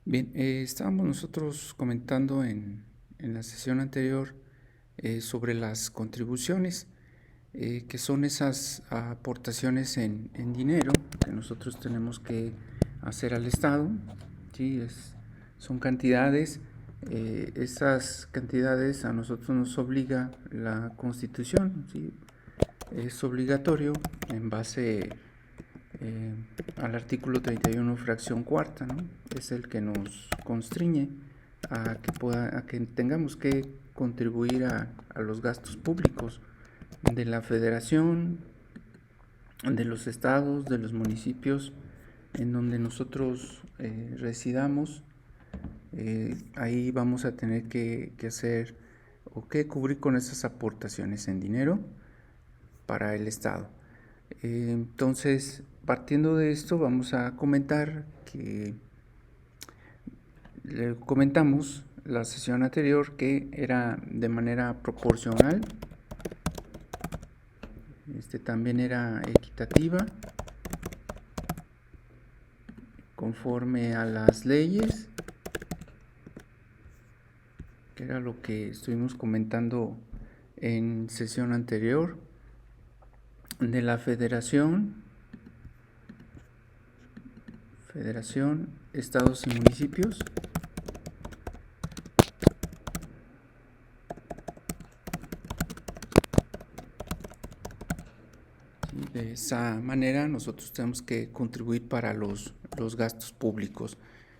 Bien, estábamos nosotros comentando en la sesión anterior sobre las contribuciones, que son esas aportaciones en dinero que nosotros tenemos que hacer al Estado. ¿Sí? Son cantidades, esas cantidades a nosotros nos obliga la Constitución, ¿sí? Es obligatorio en base eh, al artículo 31 fracción cuarta, ¿no? Es el que nos constriñe a que tengamos que contribuir a los gastos públicos de la federación, de los estados, de los municipios en donde nosotros residamos. Ahí vamos a tener que hacer o que cubrir con esas aportaciones en dinero para el Estado. Entonces, partiendo de esto, vamos a comentar que comentamos la sesión anterior que era de manera proporcional, también era equitativa, conforme a las leyes, que era lo que estuvimos comentando en sesión anterior, de la federación, estados y municipios. De esa manera nosotros tenemos que contribuir para los gastos públicos.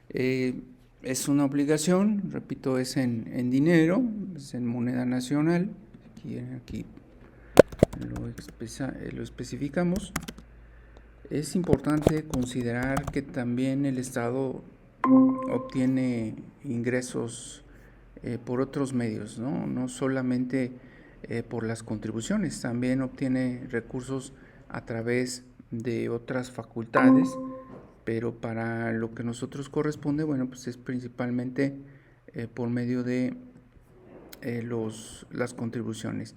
Es una obligación, repito, es en dinero, es en moneda nacional. Aquí lo especificamos. Es importante considerar que también el Estado obtiene ingresos por otros medios, no solamente por las contribuciones, también obtiene recursos a través de otras facultades, pero para lo que nosotros corresponde, bueno, pues es principalmente por medio de las contribuciones.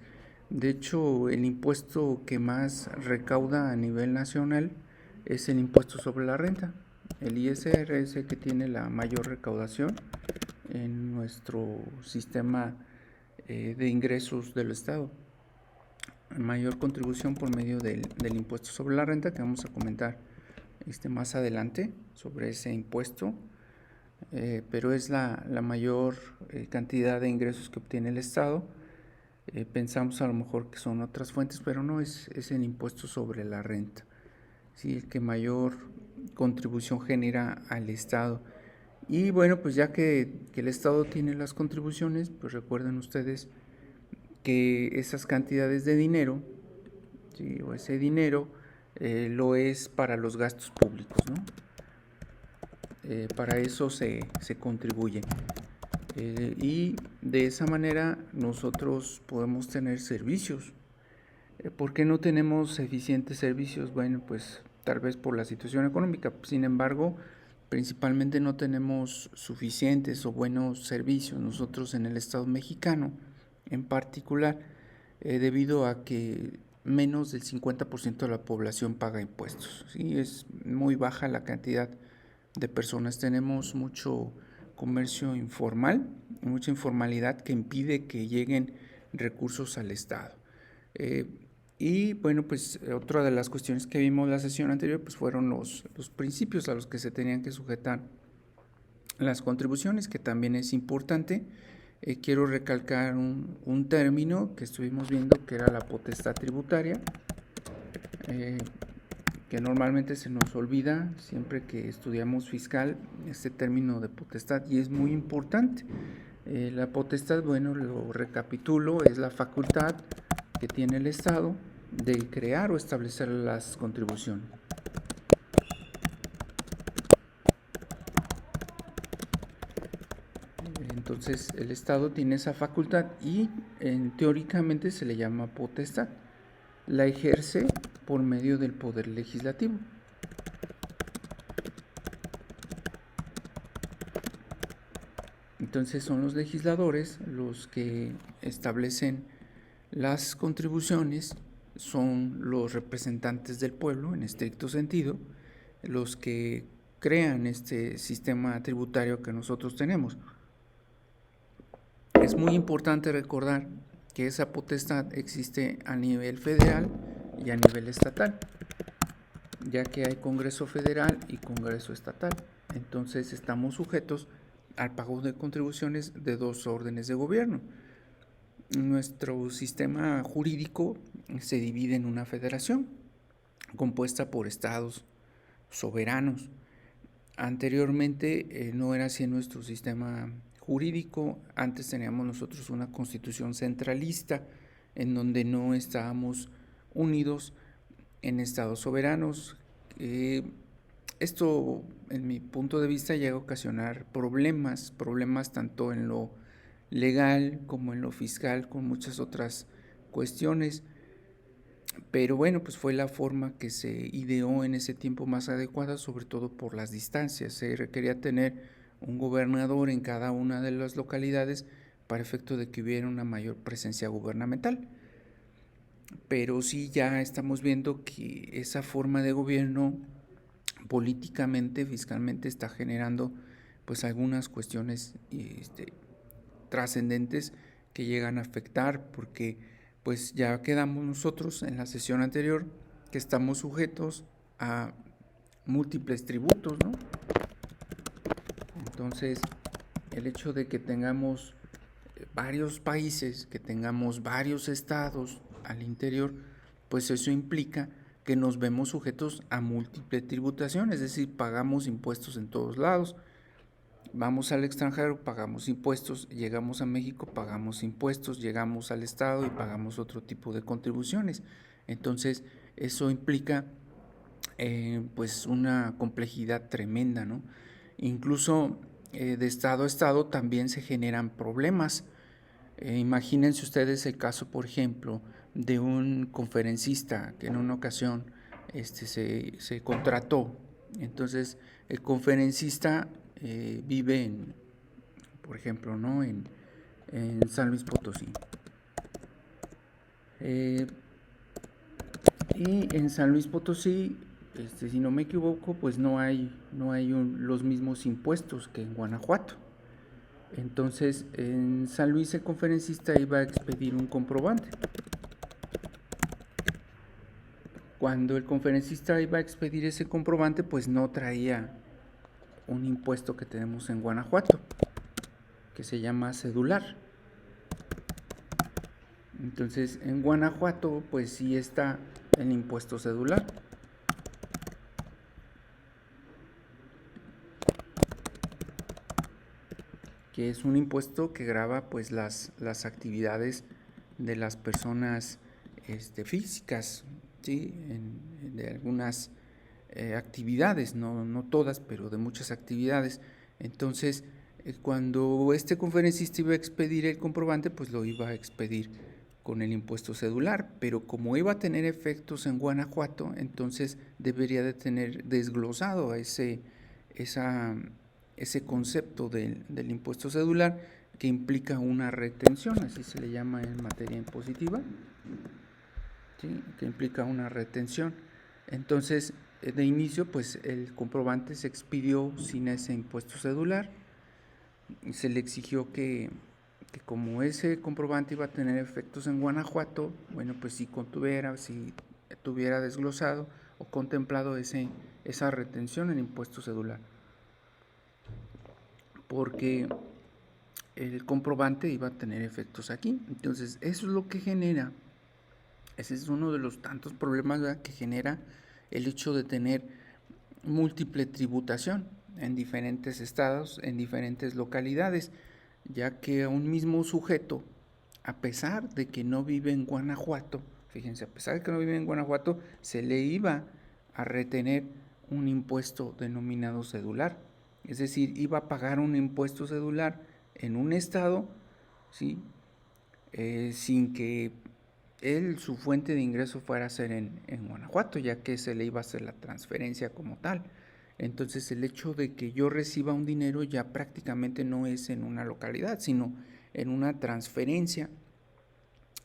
De hecho, el impuesto que más recauda a nivel nacional es el impuesto sobre la renta. El ISR es el que tiene la mayor recaudación en nuestro sistema de ingresos del Estado. Mayor contribución por medio del impuesto sobre la renta, que vamos a comentar más adelante sobre ese impuesto, pero es la mayor cantidad de ingresos que obtiene el Estado. Pensamos a lo mejor que son otras fuentes, pero no, es el impuesto sobre la renta, ¿sí? El que mayor contribución genera al Estado. Y bueno, pues ya que el Estado tiene las contribuciones, pues recuerden ustedes que esas cantidades de dinero, ¿sí? O ese dinero lo es para los gastos públicos, ¿no? Para eso se contribuye. Y de esa manera nosotros podemos tener servicios. ¿Por qué no tenemos eficientes servicios? Bueno, pues tal vez por la situación económica. Sin embargo, principalmente no tenemos suficientes o buenos servicios nosotros en el Estado mexicano, en particular, debido a que menos del 50% de la población paga impuestos. ¿Sí? Es muy baja la cantidad de personas. Tenemos mucho comercio informal, mucha informalidad que impide que lleguen recursos al Estado. Y bueno, pues otra de las cuestiones que vimos la sesión anterior pues fueron los principios a los que se tenían que sujetar las contribuciones, que también es importante. Quiero recalcar un término que estuvimos viendo, que era la potestad tributaria, que normalmente se nos olvida siempre que estudiamos fiscal, este término de potestad, y es muy importante. La potestad, bueno, lo recapitulo, es la facultad que tiene el Estado de crear o establecer las contribuciones. Entonces el Estado tiene esa facultad y teóricamente se le llama potestad. La ejerce por medio del poder legislativo. Entonces son los legisladores los que establecen las contribuciones, son los representantes del pueblo en estricto sentido, los que crean este sistema tributario que nosotros tenemos. Es muy importante recordar que esa potestad existe a nivel federal y a nivel estatal, ya que hay Congreso Federal y Congreso Estatal. Entonces estamos sujetos al pago de contribuciones de dos órdenes de gobierno. Nuestro sistema jurídico se divide en una federación compuesta por estados soberanos. Anteriormente no era así nuestro sistema jurídico. Antes teníamos nosotros una constitución centralista en donde no estábamos unidos en estados soberanos. Esto, en mi punto de vista, llega a ocasionar problemas tanto en lo legal como en lo fiscal, con muchas otras cuestiones. Pero bueno, pues fue la forma que se ideó en ese tiempo más adecuada, sobre todo por las distancias. Se requería tener un gobernador en cada una de las localidades para efecto de que hubiera una mayor presencia gubernamental. Pero sí ya estamos viendo que esa forma de gobierno políticamente, fiscalmente está generando pues algunas cuestiones trascendentes que llegan a afectar, porque pues ya quedamos nosotros en la sesión anterior que estamos sujetos a múltiples tributos, ¿no? Entonces, el hecho de que tengamos varios países, que tengamos varios estados al interior, pues eso implica que nos vemos sujetos a múltiple tributación, es decir, pagamos impuestos en todos lados. Vamos al extranjero, pagamos impuestos, llegamos a México, pagamos impuestos, llegamos al estado y pagamos otro tipo de contribuciones. Entonces, eso implica pues una complejidad tremenda, ¿no? Incluso de estado a estado también se generan problemas. Imagínense ustedes el caso, por ejemplo, de un conferencista que en una ocasión se contrató. Entonces, el conferencista vive por ejemplo, ¿no? en San Luis Potosí. Y en San Luis Potosí, si no me equivoco, pues no hay los mismos impuestos que en Guanajuato. Entonces, en San Luis el conferencista iba a expedir un comprobante. Cuando el conferencista iba a expedir ese comprobante, pues no traía un impuesto que tenemos en Guanajuato, que se llama cedular. Entonces, en Guanajuato, pues sí está el impuesto cedular. Que es un impuesto que grava pues las actividades de las personas físicas, ¿sí? De algunas actividades, no todas, pero de muchas actividades. Entonces, cuando este conferencista iba a expedir el comprobante, pues lo iba a expedir con el impuesto cedular, pero como iba a tener efectos en Guanajuato, entonces debería de tener desglosado ese concepto del impuesto cedular, que implica una retención, así se le llama en materia impositiva, ¿sí? Que implica una retención. Entonces, de inicio, pues el comprobante se expidió sin ese impuesto cedular. Se le exigió que como ese comprobante iba a tener efectos en Guanajuato, bueno, pues si tuviera desglosado o contemplado esa retención en impuesto cedular, porque el comprobante iba a tener efectos aquí. Entonces, eso es lo que genera, ese es uno de los tantos problemas, ¿verdad?, que genera el hecho de tener múltiple tributación en diferentes estados, en diferentes localidades, ya que a un mismo sujeto, a pesar de que no vive en Guanajuato, fíjense, a pesar de que no vive en Guanajuato, se le iba a retener un impuesto denominado cedular. Es decir, iba a pagar un impuesto cedular en un estado, ¿sí? Sin que su fuente de ingreso fuera a ser en Guanajuato, ya que se le iba a hacer la transferencia como tal. Entonces, el hecho de que yo reciba un dinero ya prácticamente no es en una localidad, sino en una transferencia.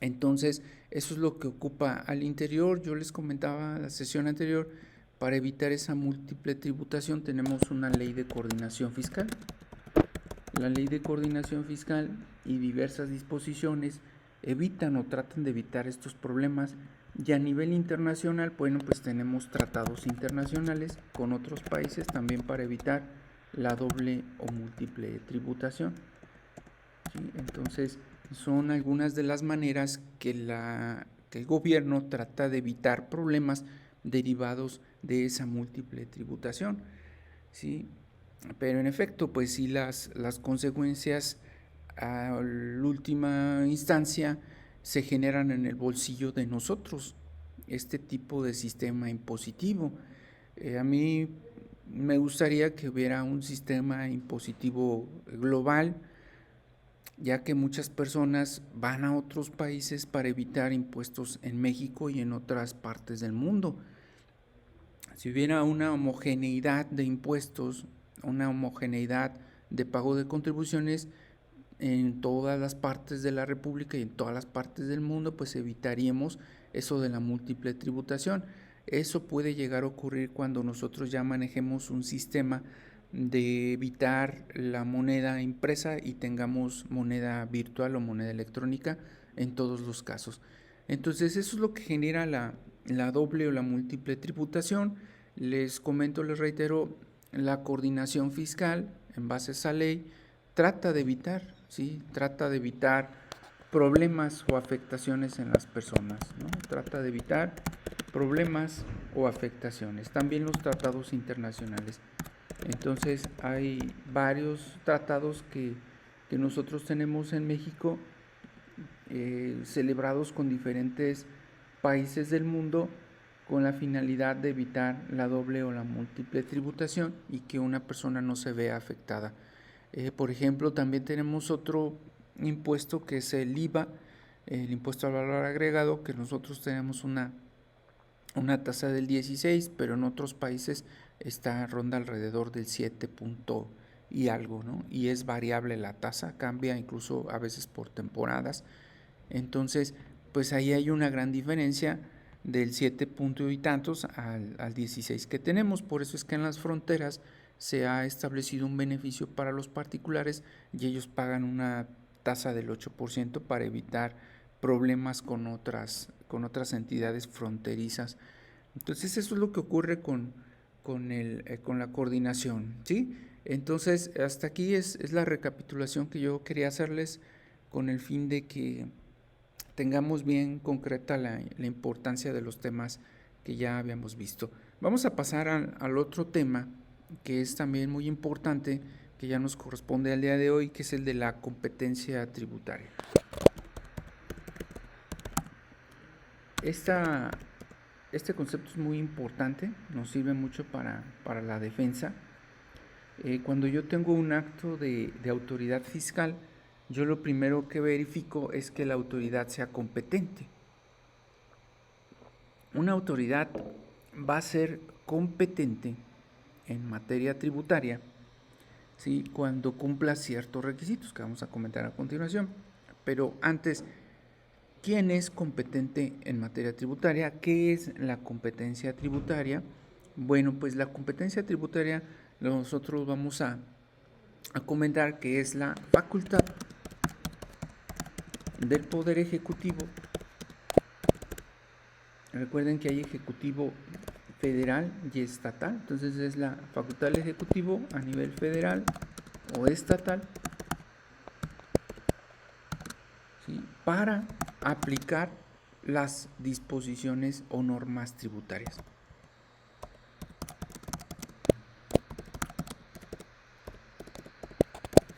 Entonces, eso es lo que ocupa al interior. Yo les comentaba en la sesión anterior, Para evitar esa múltiple tributación tenemos una ley de coordinación fiscal. La ley de coordinación fiscal y diversas disposiciones evitan o tratan de evitar estos problemas, y a nivel internacional, bueno, pues tenemos tratados internacionales con otros países también para evitar la doble o múltiple tributación. ¿Sí? Entonces, son algunas de las maneras que el gobierno trata de evitar problemas derivados de esa múltiple tributación. ¿Sí? Pero en efecto, pues sí, las consecuencias a la última instancia se generan en el bolsillo de nosotros, este tipo de sistema impositivo. A mí me gustaría que hubiera un sistema impositivo global, ya que muchas personas van a otros países para evitar impuestos en México y en otras partes del mundo. Si hubiera una homogeneidad de impuestos, una homogeneidad de pago de contribuciones en todas las partes de la República y en todas las partes del mundo, pues evitaríamos eso de la múltiple tributación. Eso puede llegar a ocurrir cuando nosotros ya manejemos un sistema de evitar la moneda impresa y tengamos moneda virtual o moneda electrónica en todos los casos. Entonces eso es lo que genera la doble o la múltiple tributación. Les comento, les reitero, la coordinación fiscal en base a esa ley trata de evitar, ¿sí? Trata de evitar problemas o afectaciones en las personas, ¿no? Trata de evitar problemas o afectaciones. También los tratados internacionales. Entonces hay varios tratados que nosotros tenemos en México, celebrados con diferentes países del mundo, con la finalidad de evitar la doble o la múltiple tributación y que una persona no se vea afectada. Por ejemplo, también tenemos otro impuesto que es el IVA, el impuesto al valor agregado, que nosotros tenemos una tasa del 16, pero en otros países ronda alrededor del 7 punto y algo, ¿no? Y es variable la tasa, cambia incluso a veces por temporadas. Entonces, pues ahí hay una gran diferencia del 7 punto y tantos al 16 que tenemos. Por eso es que en las fronteras se ha establecido un beneficio para los particulares y ellos pagan una tasa del 8% para evitar problemas con otras entidades fronterizas. Entonces eso es lo que ocurre con la coordinación, ¿sí? Entonces hasta aquí es la recapitulación que yo quería hacerles, con el fin de que tengamos bien concreta la importancia de los temas que ya habíamos visto. Vamos a pasar al otro tema que es también muy importante, que ya nos corresponde al día de hoy, que es el de la competencia tributaria. Este concepto es muy importante, nos sirve mucho para la defensa. Cuando yo tengo un acto de autoridad fiscal, yo lo primero que verifico es que la autoridad sea competente. Una autoridad va a ser competente en materia tributaria, ¿sí?, cuando cumpla ciertos requisitos que vamos a comentar a continuación. Pero antes, ¿quién es competente en materia tributaria? ¿Qué es la competencia tributaria? Bueno, pues la competencia tributaria nosotros vamos a comentar que es la facultad del Poder Ejecutivo. Recuerden que hay ejecutivo federal y estatal, entonces es la facultad del Ejecutivo a nivel federal o estatal, ¿sí?, para aplicar las disposiciones o normas tributarias.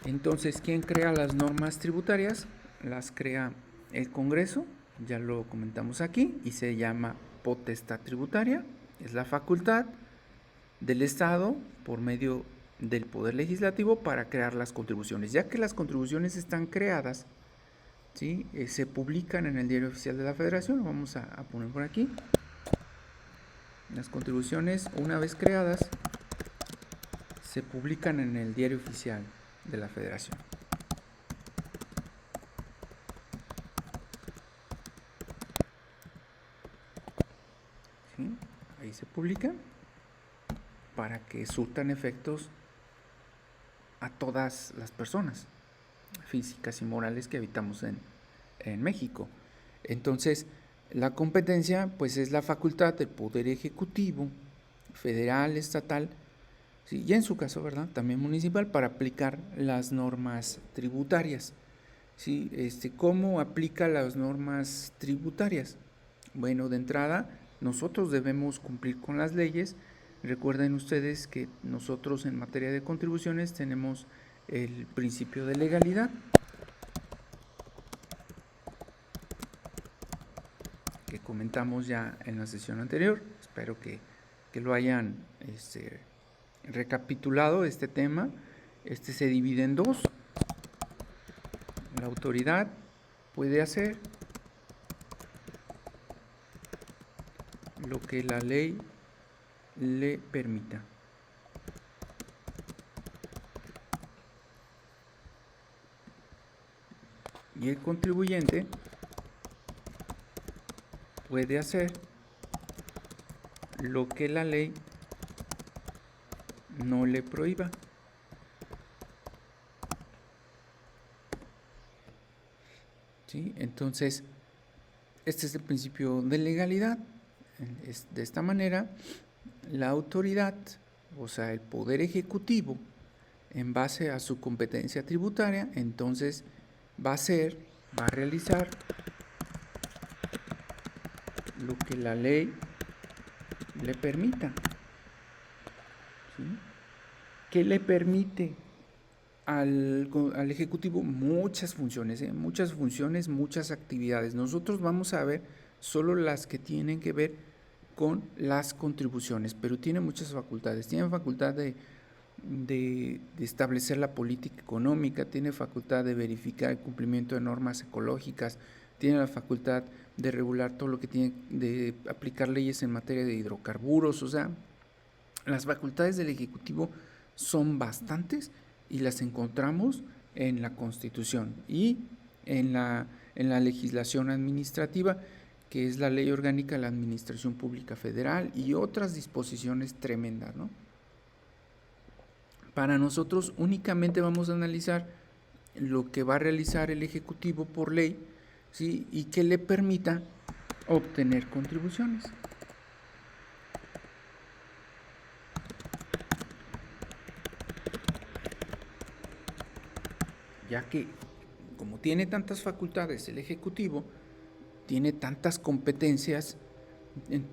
Entonces, ¿quién crea las normas tributarias? Las crea el Congreso, ya lo comentamos aquí, y se llama potestad tributaria. Es la facultad del Estado por medio del Poder Legislativo para crear las contribuciones. Ya que las contribuciones están creadas, ¿sí?, se publican en el Diario Oficial de la Federación. Lo vamos a poner por aquí. Las contribuciones, una vez creadas, se publican en el Diario Oficial de la Federación. ¿Sí? Ahí se publica. para que surtan efectos a todas las personas físicas y morales que habitamos en México. Entonces, la competencia pues es la facultad del Poder Ejecutivo, federal, estatal, sí, y en su caso, ¿verdad?, también municipal, para aplicar las normas tributarias. ¿Sí? ¿Cómo aplica las normas tributarias? Bueno, de entrada, nosotros debemos cumplir con las leyes. Recuerden ustedes que nosotros en materia de contribuciones tenemos el principio de legalidad, que comentamos ya en la sesión anterior. Espero que lo hayan recapitulado este tema. Se divide en dos. La autoridad puede hacer lo que la ley le permita. Y el contribuyente puede hacer lo que la ley no le prohíba. ¿Sí? Entonces, este es el principio de legalidad. De esta manera, la autoridad, o sea, el Poder Ejecutivo, en base a su competencia tributaria, entonces va a realizar lo que la ley le permita. ¿Sí? ¿Qué le permite al Ejecutivo? Muchas funciones, muchas actividades. Nosotros vamos a ver solo las que tienen que ver con las contribuciones, pero tiene muchas facultades. Tiene facultad de establecer la política económica, tiene facultad de verificar el cumplimiento de normas ecológicas, tiene la facultad de regular todo lo que tiene, de aplicar leyes en materia de hidrocarburos. O sea, las facultades del Ejecutivo son bastantes y las encontramos en la Constitución y en la legislación administrativa, que es la Ley Orgánica de la Administración Pública Federal y otras disposiciones tremendas, ¿no? Para nosotros únicamente vamos a analizar lo que va a realizar el Ejecutivo por ley, ¿sí?, y que le permita obtener contribuciones. Ya que, como tiene tantas facultades el Ejecutivo, tiene tantas competencias,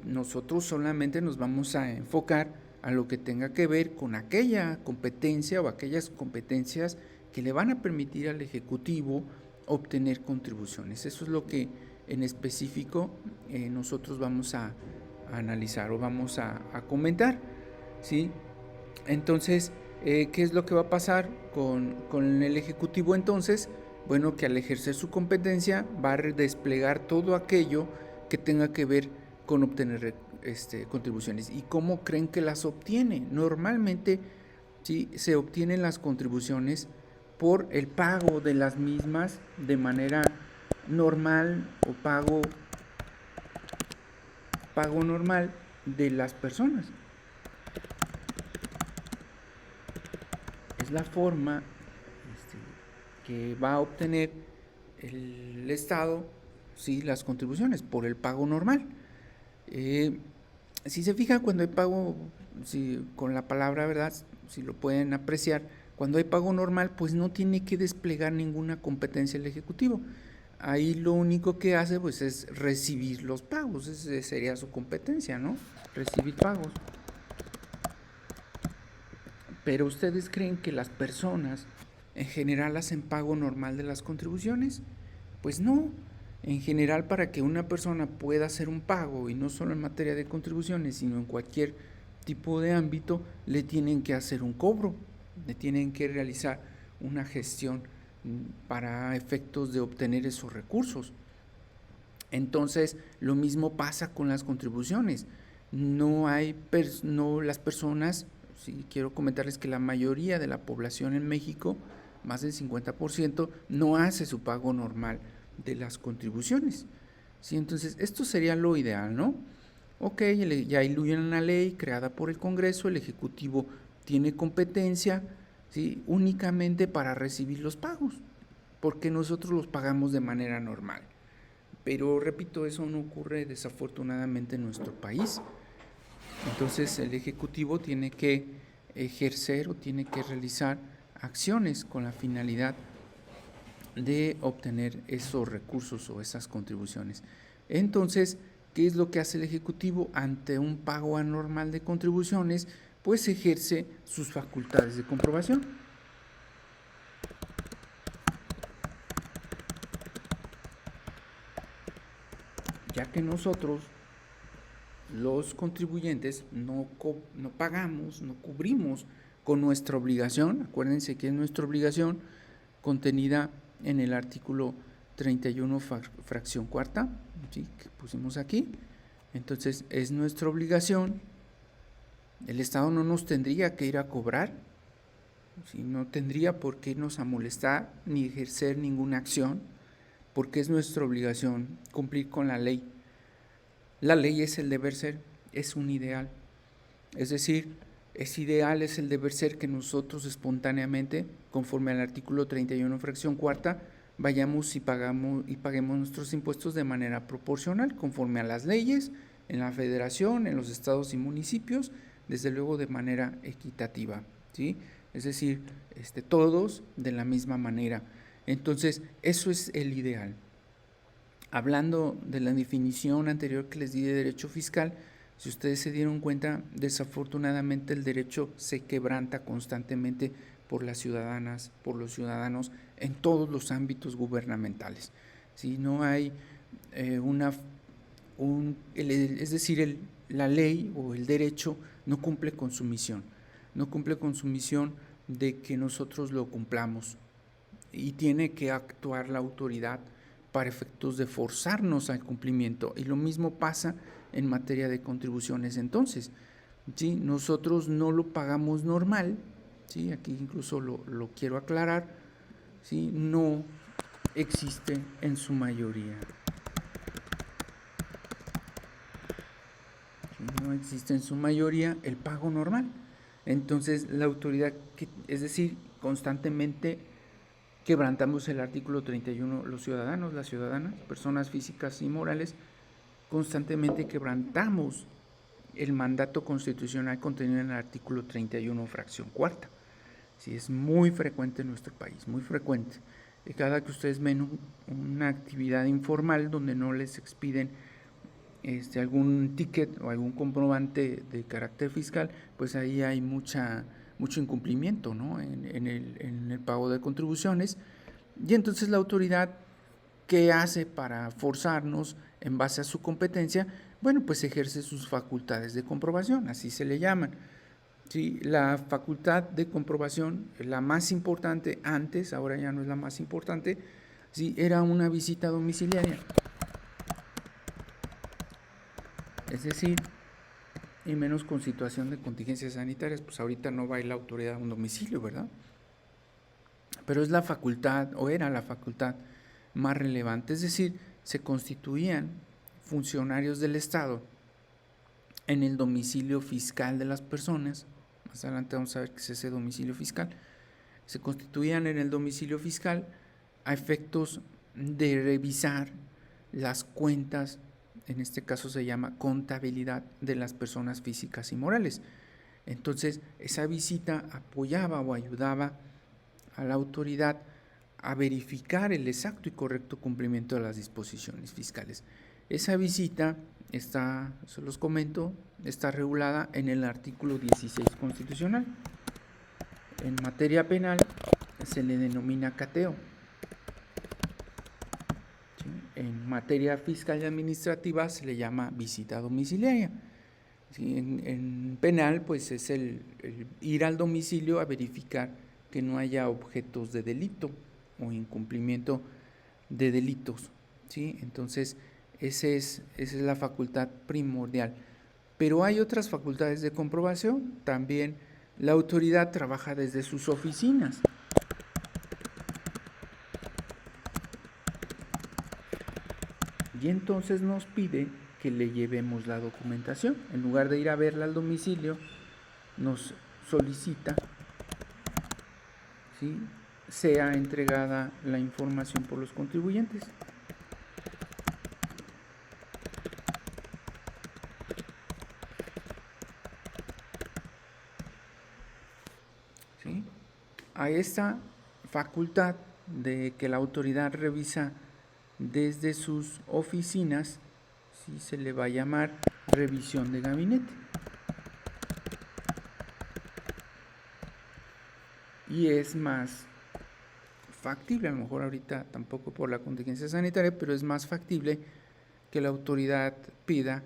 nosotros solamente nos vamos a enfocar a lo que tenga que ver con aquella competencia o aquellas competencias que le van a permitir al Ejecutivo obtener contribuciones. Eso es lo que en específico nosotros vamos a analizar o vamos a comentar, ¿sí? Entonces, ¿qué es lo que va a pasar con el Ejecutivo entonces? Bueno, que al ejercer su competencia va a desplegar todo aquello que tenga que ver con obtener contribuciones. ¿Y cómo creen que las obtiene? Normalmente, ¿sí?, se obtienen las contribuciones por el pago de las mismas de manera normal o pago normal de las personas. Es la forma que va a obtener el Estado, sí, las contribuciones por el pago normal. Si se fijan, cuando hay pago, con la palabra, ¿verdad?, si lo pueden apreciar, cuando hay pago normal, pues no tiene que desplegar ninguna competencia el Ejecutivo. Ahí lo único que hace pues es recibir los pagos. Esa sería su competencia, ¿no? Recibir pagos. Pero ¿ustedes creen que las personas en general hacen pago normal de las contribuciones? Pues no. En general, para que una persona pueda hacer un pago, y no solo en materia de contribuciones, sino en cualquier tipo de ámbito, le tienen que hacer un cobro, le tienen que realizar una gestión para efectos de obtener esos recursos. Entonces, lo mismo pasa con las contribuciones. No las personas, sí, quiero comentarles que la mayoría de la población en México, más del 50%, no hace su pago normal de las contribuciones. ¿Sí? Entonces, esto sería lo ideal, ¿no? Ok, ya hay una ley creada por el Congreso, el Ejecutivo tiene competencia, ¿sí?, únicamente para recibir los pagos, porque nosotros los pagamos de manera normal. Pero repito, eso no ocurre desafortunadamente en nuestro país. Entonces el Ejecutivo tiene que ejercer o tiene que realizar acciones con la finalidad de obtener esos recursos o esas contribuciones. Entonces, ¿qué es lo que hace el Ejecutivo ante un pago anormal de contribuciones? Pues ejerce sus facultades de comprobación. Ya que nosotros, los contribuyentes, no pagamos, no cubrimos con nuestra obligación. Acuérdense que es nuestra obligación contenida en el artículo 31 fracción cuarta, ¿sí?, que pusimos aquí. Entonces es nuestra obligación. El Estado no nos tendría que ir a cobrar, ¿sí?, no tendría por qué irnos a molestar ni ejercer ninguna acción, porque es nuestra obligación cumplir con la ley. La ley es el deber ser, es un ideal. Es decir, es ideal, es el deber ser que nosotros espontáneamente, conforme al artículo 31 fracción cuarta, vayamos y paguemos nuestros impuestos de manera proporcional, conforme a las leyes, en la federación, en los estados y municipios, desde luego de manera equitativa, ¿sí? Es decir, todos de la misma manera. Entonces, eso es el ideal. Hablando de la definición anterior que les di de derecho fiscal, si ustedes se dieron cuenta, desafortunadamente el derecho se quebranta constantemente por las ciudadanas, por los ciudadanos, en todos los ámbitos gubernamentales. Si no hay es decir, la ley o el derecho no cumple con su misión, no cumple con su misión de que nosotros lo cumplamos, y tiene que actuar la autoridad para efectos de forzarnos al cumplimiento. Y lo mismo pasa en materia de contribuciones. Entonces, ¿sí?, nosotros no lo pagamos normal, ¿sí?, aquí incluso lo quiero aclarar, ¿sí?, no existe en su mayoría. No existe en su mayoría el pago normal. Entonces, la autoridad, es decir, constantemente quebrantamos el artículo 31, los ciudadanos, las ciudadanas, personas físicas y morales, constantemente quebrantamos el mandato constitucional contenido en el artículo 31, fracción cuarta. Sí, es muy frecuente en nuestro país, muy frecuente. Y cada que ustedes ven una actividad informal donde no les expiden algún ticket o algún comprobante de carácter fiscal, pues ahí hay mucho incumplimiento, ¿no?, en el pago de contribuciones. Y entonces la autoridad, ¿qué hace para forzarnos en base a su competencia? Bueno, pues ejerce sus facultades de comprobación, así se le llaman. Sí, la facultad de comprobación, la más importante antes, ahora ya no es la más importante, sí, era una visita domiciliaria. Es decir, y menos con situación de contingencias sanitarias, pues ahorita no va a ir la autoridad a un domicilio, ¿verdad? Pero es la facultad, o era la facultad más relevante, es decir, se constituían funcionarios del Estado en el domicilio fiscal de las personas. Más adelante vamos a ver qué es ese domicilio fiscal. Se constituían en el domicilio fiscal a efectos de revisar las cuentas, en este caso se llama contabilidad de las personas físicas y morales. Entonces, esa visita apoyaba o ayudaba a la autoridad a verificar el exacto y correcto cumplimiento de las disposiciones fiscales. Esa visita está, se los comento, está regulada en el artículo 16 constitucional. En materia penal se le denomina cateo. ¿Sí? En materia fiscal y administrativa se le llama visita domiciliaria. ¿Sí? En penal, pues es el ir al domicilio a verificar que no haya objetos de delito o incumplimiento de delitos, ¿sí? Entonces, esa es la facultad primordial. Pero hay otras facultades de comprobación. También la autoridad trabaja desde sus oficinas. Y entonces nos pide que le llevemos la documentación. En lugar de ir a verla al domicilio, nos solicita, ¿sí?, sea entregada la información por los contribuyentes. ¿Sí? A esta facultad de que la autoridad revisa desde sus oficinas, ¿sí?, se le va a llamar revisión de gabinete. Y es más factible, a lo mejor ahorita tampoco por la contingencia sanitaria, pero es más factible que la autoridad pida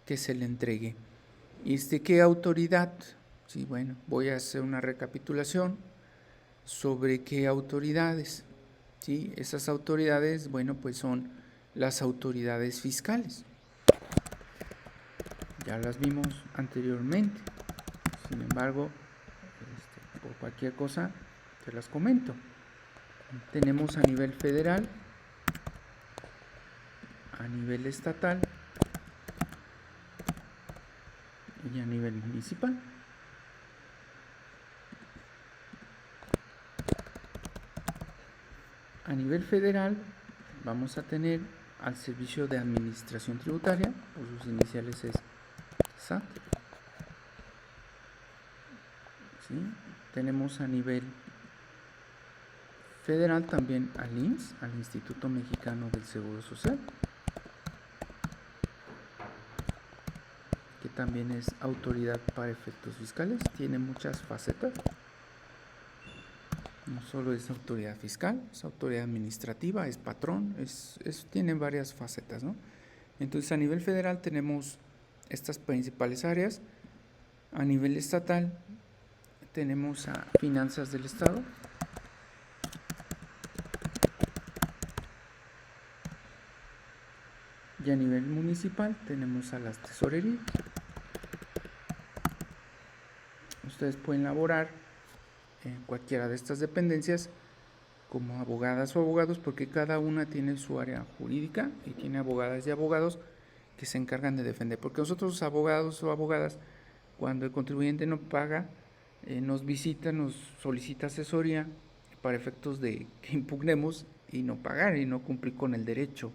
que se le entregue. ¿Y qué autoridad? Sí, bueno, voy a hacer una recapitulación sobre qué autoridades. ¿Sí? Esas autoridades, bueno, pues son las autoridades fiscales. Ya las vimos anteriormente. Sin embargo, por cualquier cosa te las comento. Tenemos a nivel federal, a nivel estatal y a nivel municipal. A nivel federal vamos a tener al Servicio de Administración Tributaria, por sus iniciales es SAT. ¿Sí? Tenemos a nivel federal también al IMSS, al Instituto Mexicano del Seguro Social, que también es autoridad para efectos fiscales, tiene muchas facetas. No solo es autoridad fiscal, es autoridad administrativa, es patrón, tiene varias facetas, ¿no? Entonces, a nivel federal tenemos estas principales áreas. A nivel estatal tenemos a Finanzas del Estado, y a nivel municipal tenemos a las tesorerías. Ustedes pueden laborar en cualquiera de estas dependencias como abogadas o abogados, porque cada una tiene su área jurídica y tiene abogadas y abogados que se encargan de defender. Porque nosotros, abogados o abogadas, cuando el contribuyente no paga, nos visita, nos solicita asesoría para efectos de que impugnemos y no pagar y no cumplir con el derecho.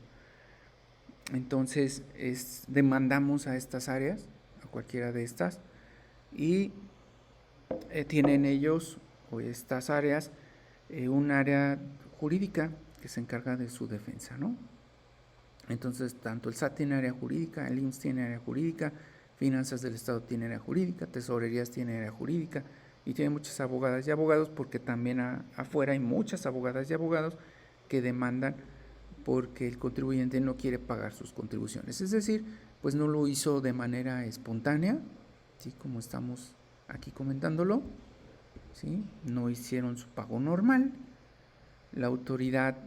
Entonces demandamos a estas áreas, a cualquiera de estas, y tienen ellos o estas áreas un área jurídica que se encarga de su defensa, ¿no? Entonces, tanto el SAT tiene área jurídica, el IMSS tiene área jurídica, Finanzas del Estado tiene área jurídica, Tesorerías tiene área jurídica, y tiene muchas abogadas y abogados, porque también afuera hay muchas abogadas y abogados que demandan porque el contribuyente no quiere pagar sus contribuciones. Es decir, pues no lo hizo de manera espontánea, ¿sí?, como estamos aquí comentándolo, ¿sí? No hicieron su pago normal. La autoridad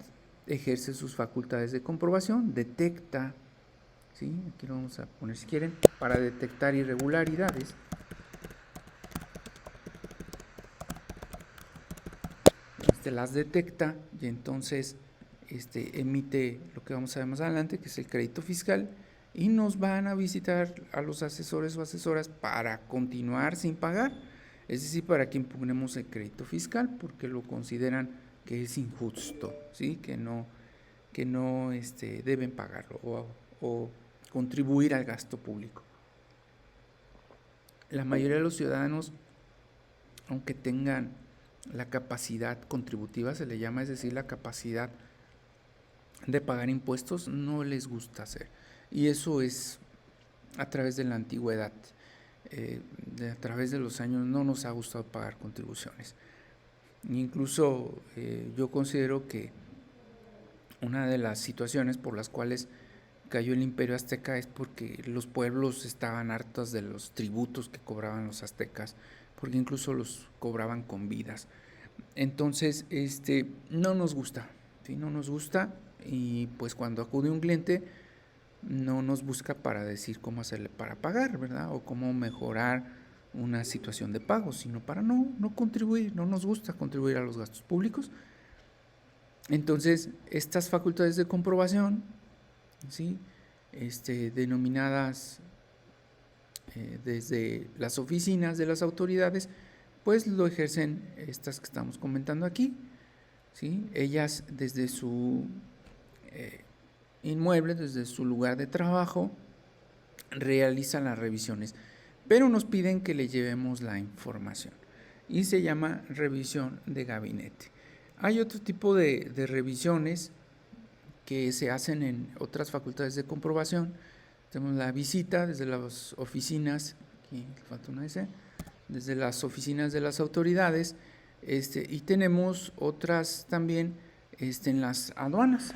ejerce sus facultades de comprobación, detecta, ¿sí?, aquí lo vamos a poner si quieren, para detectar irregularidades. Las detecta y entonces emite lo que vamos a ver más adelante, que es el crédito fiscal, y nos van a visitar a los asesores o asesoras para continuar sin pagar, es decir, para que impugnemos el crédito fiscal, porque lo consideran que es injusto, ¿sí?, que no deben pagarlo o contribuir al gasto público. La mayoría de los ciudadanos, aunque tengan la capacidad contributiva, se le llama, es decir, la capacidad de pagar impuestos, no les gusta hacer. Y eso es a través de la antigüedad. A través de los años no nos ha gustado pagar contribuciones. Incluso yo considero que una de las situaciones por las cuales cayó el Imperio Azteca es porque los pueblos estaban hartos de los tributos que cobraban los aztecas, porque incluso los cobraban con vidas. Entonces, no nos gusta, ¿sí? No nos gusta, y pues cuando acude un cliente no nos busca para decir cómo hacerle para pagar, ¿verdad?, o cómo mejorar una situación de pago, sino para no contribuir. No nos gusta contribuir a los gastos públicos. Entonces, estas facultades de comprobación, ¿sí?, denominadas desde las oficinas de las autoridades, pues lo ejercen estas que estamos comentando aquí, ¿sí? Ellas desde su inmueble, desde su lugar de trabajo, realizan las revisiones, pero nos piden que le llevemos la información y se llama revisión de gabinete. Hay otro tipo de revisiones que se hacen en otras facultades de comprobación. Tenemos la visita desde las oficinas, aquí falta una S, desde las oficinas de las autoridades, y tenemos otras también en las aduanas,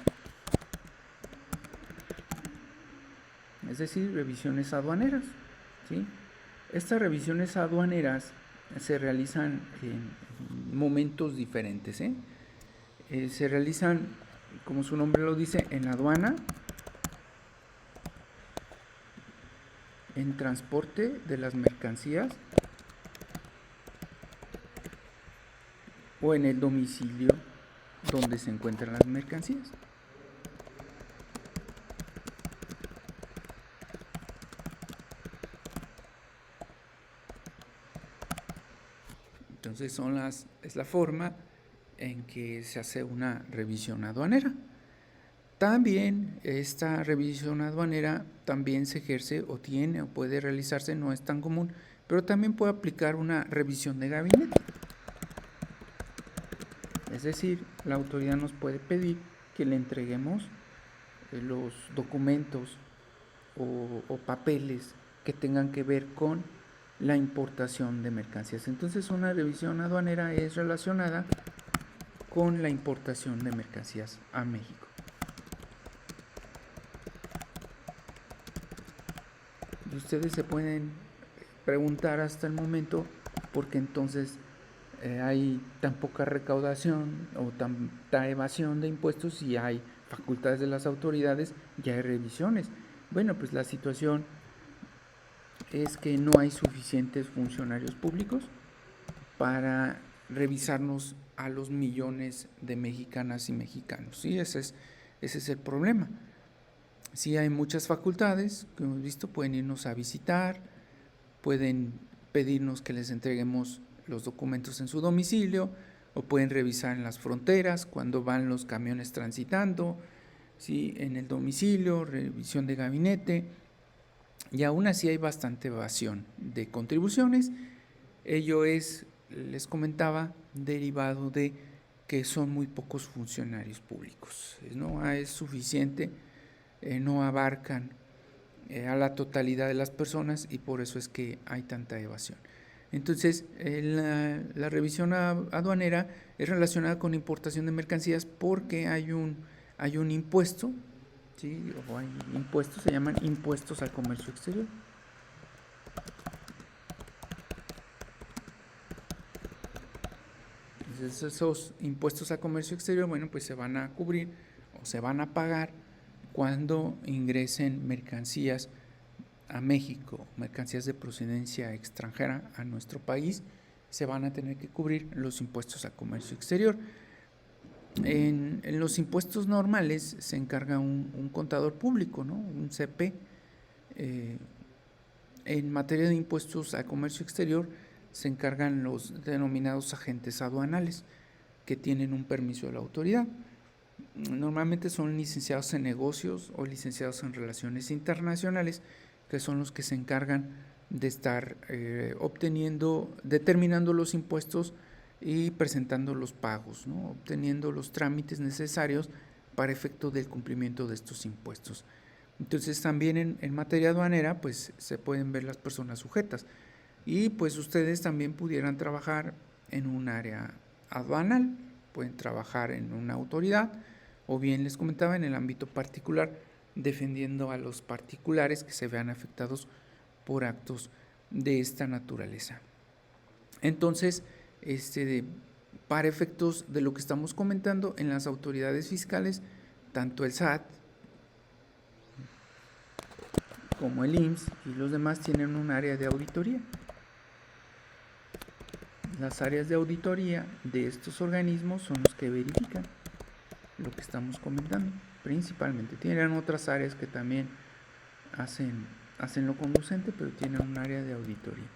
es decir, revisiones aduaneras, ¿sí? Estas revisiones aduaneras se realizan en momentos diferentes, se realizan, como su nombre lo dice, en la aduana, en transporte de las mercancías o en el domicilio donde se encuentran las mercancías. Entonces es la forma en que se hace una revisión aduanera. También esta revisión aduanera también se ejerce o puede realizarse, no es tan común, pero también puede aplicar una revisión de gabinete. Es decir, la autoridad nos puede pedir que le entreguemos los documentos o papeles que tengan que ver con la importación de mercancías. Entonces, una revisión aduanera es relacionada con la importación de mercancías a México. Y ustedes se pueden preguntar hasta el momento por qué entonces hay tan poca recaudación o tanta evasión de impuestos y hay facultades de las autoridades y hay revisiones. Bueno, pues la situación es que no hay suficientes funcionarios públicos para revisarnos a los millones de mexicanas y mexicanos. ¿Sí? Ese es el problema. Sí hay muchas facultades que hemos visto, pueden irnos a visitar, pueden pedirnos que les entreguemos los documentos en su domicilio o pueden revisar en las fronteras cuando van los camiones transitando, ¿sí? En el domicilio, revisión de gabinete, y aún así hay bastante evasión de contribuciones. Ello es, les comentaba, derivado de que son muy pocos funcionarios públicos, no es suficiente, no abarcan a la totalidad de las personas y por eso es que hay tanta evasión. Entonces, la revisión aduanera es relacionada con importación de mercancías porque hay un impuesto, ¿sí? O hay impuestos, se llaman impuestos al comercio exterior. Entonces, esos impuestos al comercio exterior, bueno, pues se van a cubrir o se van a pagar cuando ingresen mercancías a México, mercancías de procedencia extranjera a nuestro país, se van a tener que cubrir los impuestos al comercio exterior. En los impuestos normales se encarga un contador público, ¿no? Un CP. En materia de impuestos al comercio exterior se encargan los denominados agentes aduanales que tienen un permiso de la autoridad. Normalmente son licenciados en negocios o licenciados en relaciones internacionales, que son los que se encargan de estar determinando los impuestos y presentando los pagos, ¿no? Obteniendo los trámites necesarios para efecto del cumplimiento de estos impuestos. Entonces también en materia aduanera pues se pueden ver las personas sujetas y pues ustedes también pudieran trabajar en un área aduanal, pueden trabajar en una autoridad o bien les comentaba en el ámbito particular defendiendo a los particulares que se vean afectados por actos de esta naturaleza. Entonces, para efectos de lo que estamos comentando en las autoridades fiscales, tanto el SAT como el IMSS y los demás tienen un área de auditoría. Las áreas de auditoría de estos organismos son los que verifican lo que estamos comentando, principalmente. Tienen otras áreas que también hacen lo conducente, pero tienen un área de auditoría.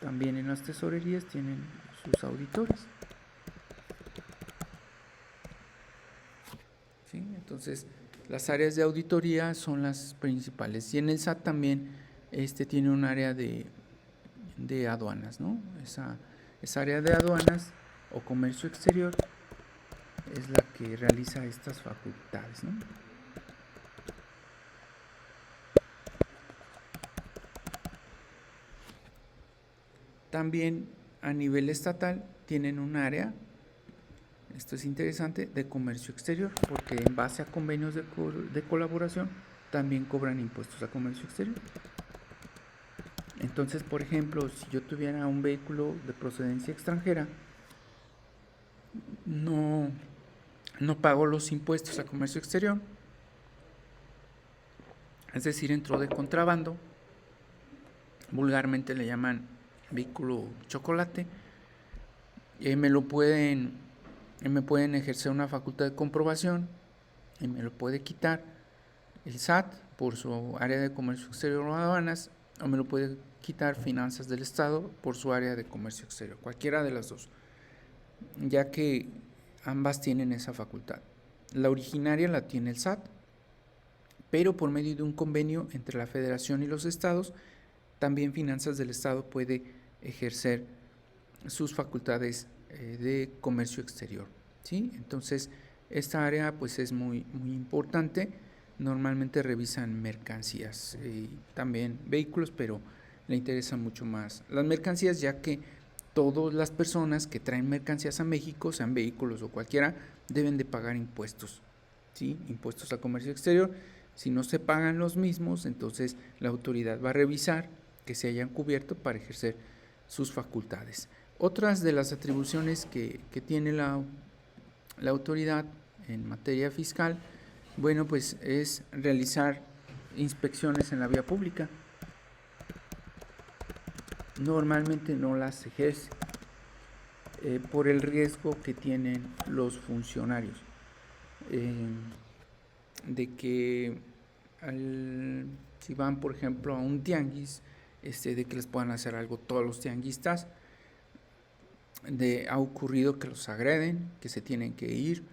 También en las tesorerías tienen sus auditores. ¿Sí? Entonces, las áreas de auditoría son las principales. Y en el SAT también tiene un área de aduanas, ¿no? Esa área de aduanas o comercio exterior es la que realiza estas facultades, ¿no? También a nivel estatal tienen un área, esto es interesante, de comercio exterior, porque en base a convenios de colaboración también cobran impuestos a comercio exterior. Entonces, por ejemplo, si yo tuviera un vehículo de procedencia extranjera, no pago los impuestos a comercio exterior, es decir, entró de contrabando, vulgarmente le llaman vehículo chocolate, me pueden ejercer una facultad de comprobación y me lo puede quitar el SAT por su área de comercio exterior o aduanas, o me lo puede quitar Finanzas del Estado por su área de comercio exterior, cualquiera de las dos, ya que ambas tienen esa facultad. La originaria la tiene el SAT, pero por medio de un convenio entre la Federación y los estados, también Finanzas del Estado puede ejercer sus facultades de comercio exterior, ¿sí? Entonces, esta área pues es muy importante. Normalmente revisan mercancías y también vehículos, pero le interesan mucho más las mercancías, ya que todas las personas que traen mercancías a México, sean vehículos o cualquiera, deben de pagar impuestos, ¿sí? Impuestos a comercio exterior. Si no se pagan los mismos, entonces la autoridad va a revisar que se hayan cubierto para ejercer sus facultades. Otras de las atribuciones que tiene la autoridad en materia fiscal, bueno, pues es realizar inspecciones en la vía pública. Normalmente no las ejerce por el riesgo que tienen los funcionarios de que si van, por ejemplo, a un tianguis, de que les puedan hacer algo todos los tianguistas. Ha ocurrido que los agreden, que se tienen que ir.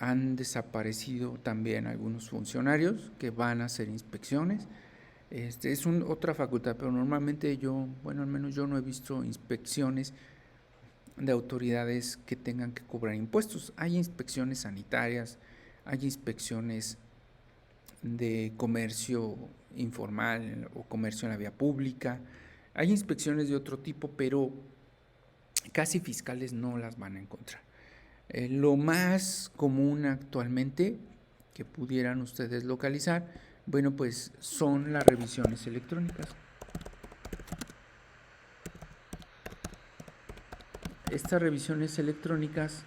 Han desaparecido también algunos funcionarios que van a hacer inspecciones. Es otra facultad, pero normalmente al menos yo no he visto inspecciones de autoridades que tengan que cobrar impuestos. Hay inspecciones sanitarias, hay inspecciones de comercio informal o comercio en la vía pública, hay inspecciones de otro tipo, pero casi fiscales no las van a encontrar. Lo más común actualmente que pudieran ustedes localizar, bueno, pues son las revisiones electrónicas. Estas revisiones electrónicas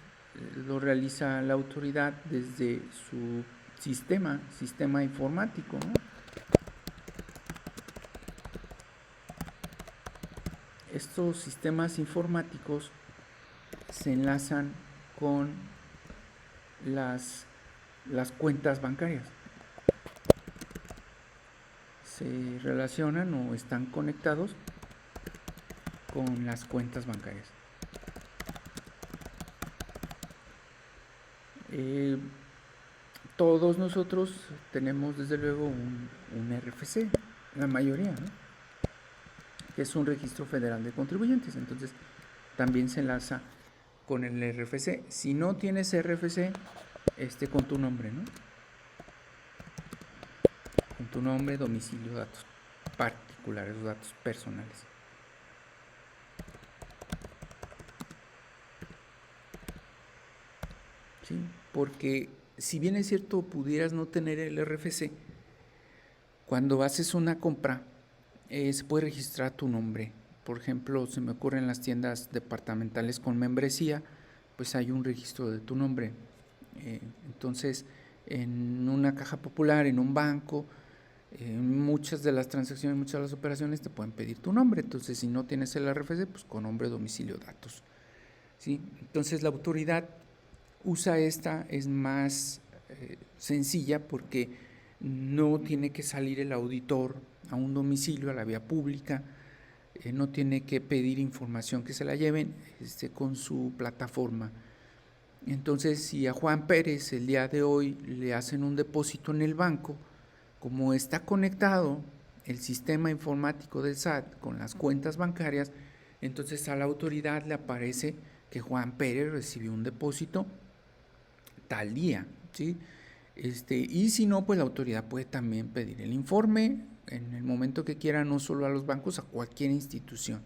lo realiza la autoridad desde su sistema informático, ¿no? Estos sistemas informáticos se enlazan con las cuentas bancarias. Se relacionan o están conectados con las cuentas bancarias. Todos nosotros tenemos desde luego un RFC, la mayoría, ¿no? Que es un registro federal de contribuyentes. Entonces también se enlaza con el RFC. Si no tienes RFC, con tu nombre, ¿no? Con tu nombre, domicilio, datos particulares, datos personales. ¿Sí? Porque si bien es cierto, pudieras no tener el RFC, cuando haces una compra, se puede registrar tu nombre. Por ejemplo, se me ocurre en las tiendas departamentales con membresía, pues hay un registro de tu nombre. Entonces, en una caja popular, en un banco, muchas de las transacciones, muchas de las operaciones te pueden pedir tu nombre. Entonces, si no tienes el RFC, pues con nombre, domicilio, datos, ¿sí? Entonces, la autoridad usa es más sencilla porque no tiene que salir el auditor a un domicilio, a la vía pública, no tiene que pedir información que se la lleven con su plataforma. Entonces, si a Juan Pérez el día de hoy le hacen un depósito en el banco, como está conectado el sistema informático del SAT con las cuentas bancarias, entonces a la autoridad le aparece que Juan Pérez recibió un depósito tal día, ¿sí? Y si no, pues la autoridad puede también pedir el informe en el momento que quiera, no solo a los bancos, a cualquier institución.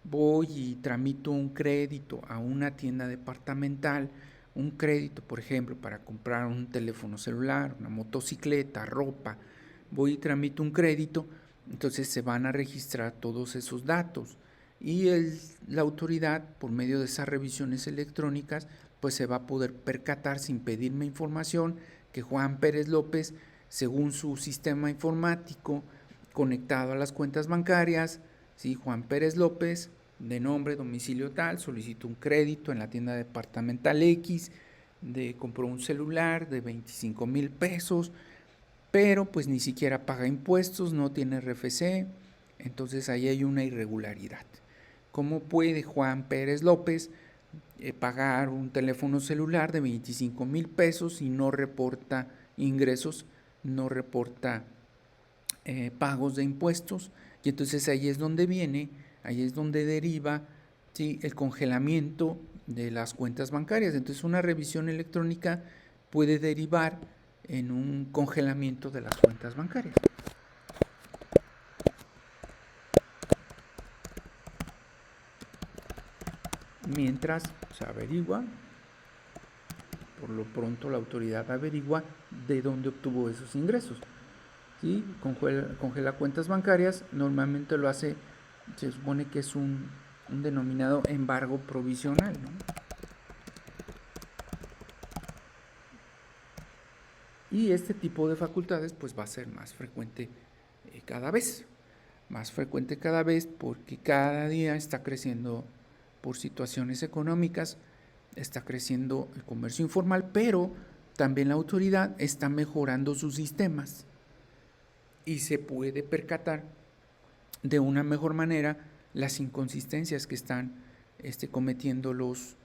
Voy y tramito un crédito a una tienda departamental, un crédito, por ejemplo, para comprar un teléfono celular, una motocicleta, ropa. Voy y tramito un crédito, entonces se van a registrar todos esos datos y la autoridad, por medio de esas revisiones electrónicas, pues se va a poder percatar sin pedirme información que Juan Pérez López, según su sistema informático conectado a las cuentas bancarias, ¿sí? Juan Pérez López, de nombre, domicilio tal, solicitó un crédito en la tienda departamental X, compró un celular de 25,000 pesos, pero pues ni siquiera paga impuestos, no tiene RFC, entonces ahí hay una irregularidad. ¿Cómo puede Juan Pérez López pagar un teléfono celular de 25,000 pesos y no reporta ingresos, no reporta pagos de impuestos? Y entonces ahí es donde deriva, ¿sí?, el congelamiento de las cuentas bancarias. Entonces una revisión electrónica puede derivar en un congelamiento de las cuentas bancarias. Mientras se averigua, por lo pronto la autoridad averigua de dónde obtuvo esos ingresos. ¿Sí? Congela cuentas bancarias, normalmente lo hace, se supone que es un denominado embargo provisional, ¿no? Y este tipo de facultades pues va a ser más frecuente cada vez, porque cada día está creciendo por situaciones económicas, está creciendo el comercio informal, pero también la autoridad está mejorando sus sistemas y se puede percatar de una mejor manera las inconsistencias que están cometiendo los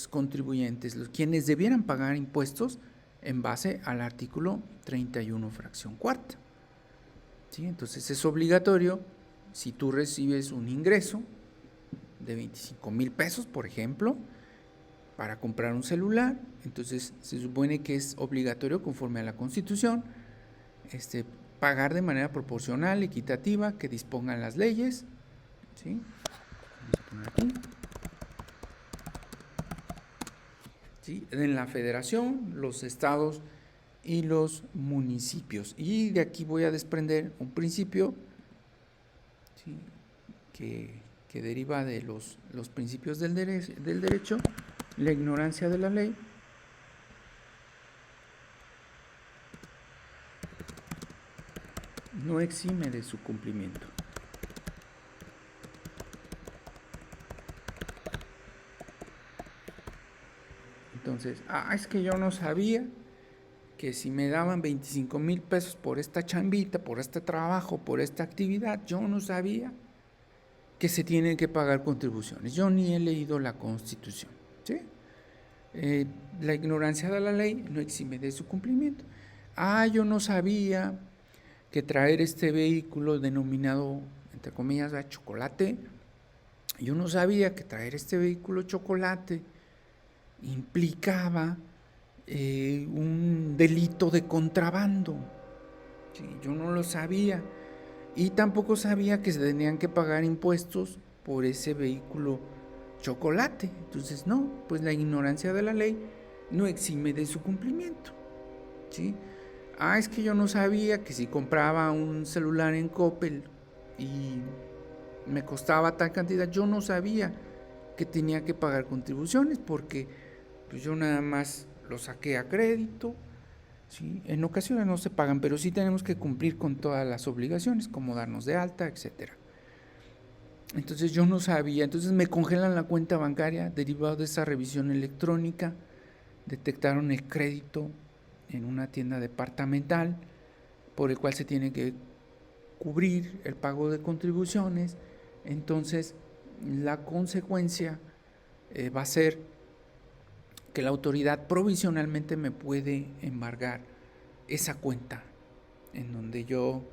contribuyentes, quienes debieran pagar impuestos en base al artículo 31, fracción cuarta. ¿Sí? Entonces es obligatorio, si tú recibes un ingreso de 25,000 pesos, por ejemplo, para comprar un celular, entonces se supone que es obligatorio, conforme a la Constitución, pagar de manera proporcional, equitativa, que dispongan las leyes, ¿sí? Vamos a poner aquí. ¿Sí? En la federación, los estados y los municipios. Y de aquí voy a desprender un principio, ¿sí?, que deriva de los principios del derecho, la ignorancia de la ley no exime de su cumplimiento. Entonces, es que yo no sabía que si me daban 25,000 pesos por esta chambita, por este trabajo, por esta actividad, yo no sabía que se tienen que pagar contribuciones. Yo ni he leído la Constitución, ¿sí? La ignorancia de la ley no exime de su cumplimiento. Yo no sabía que traer este vehículo denominado, entre comillas, chocolate, yo no sabía que traer este vehículo chocolate implicaba un delito de contrabando. Sí, yo no lo sabía. Y tampoco sabía que se tenían que pagar impuestos por ese vehículo chocolate. Entonces, no, pues la ignorancia de la ley no exime de su cumplimiento, ¿sí? Es que yo no sabía que si compraba un celular en Coppel y me costaba tal cantidad, yo no sabía que tenía que pagar contribuciones, porque pues yo nada más lo saqué a crédito, ¿sí? En ocasiones no se pagan, pero sí tenemos que cumplir con todas las obligaciones, como darnos de alta, etcétera. Entonces yo no sabía, entonces me congelan la cuenta bancaria derivado de esa revisión electrónica. detectaron el crédito en una tienda departamental por el cual se tiene que cubrir el pago de contribuciones. Entonces la consecuencia va a ser que la autoridad provisionalmente me puede embargar esa cuenta en donde yo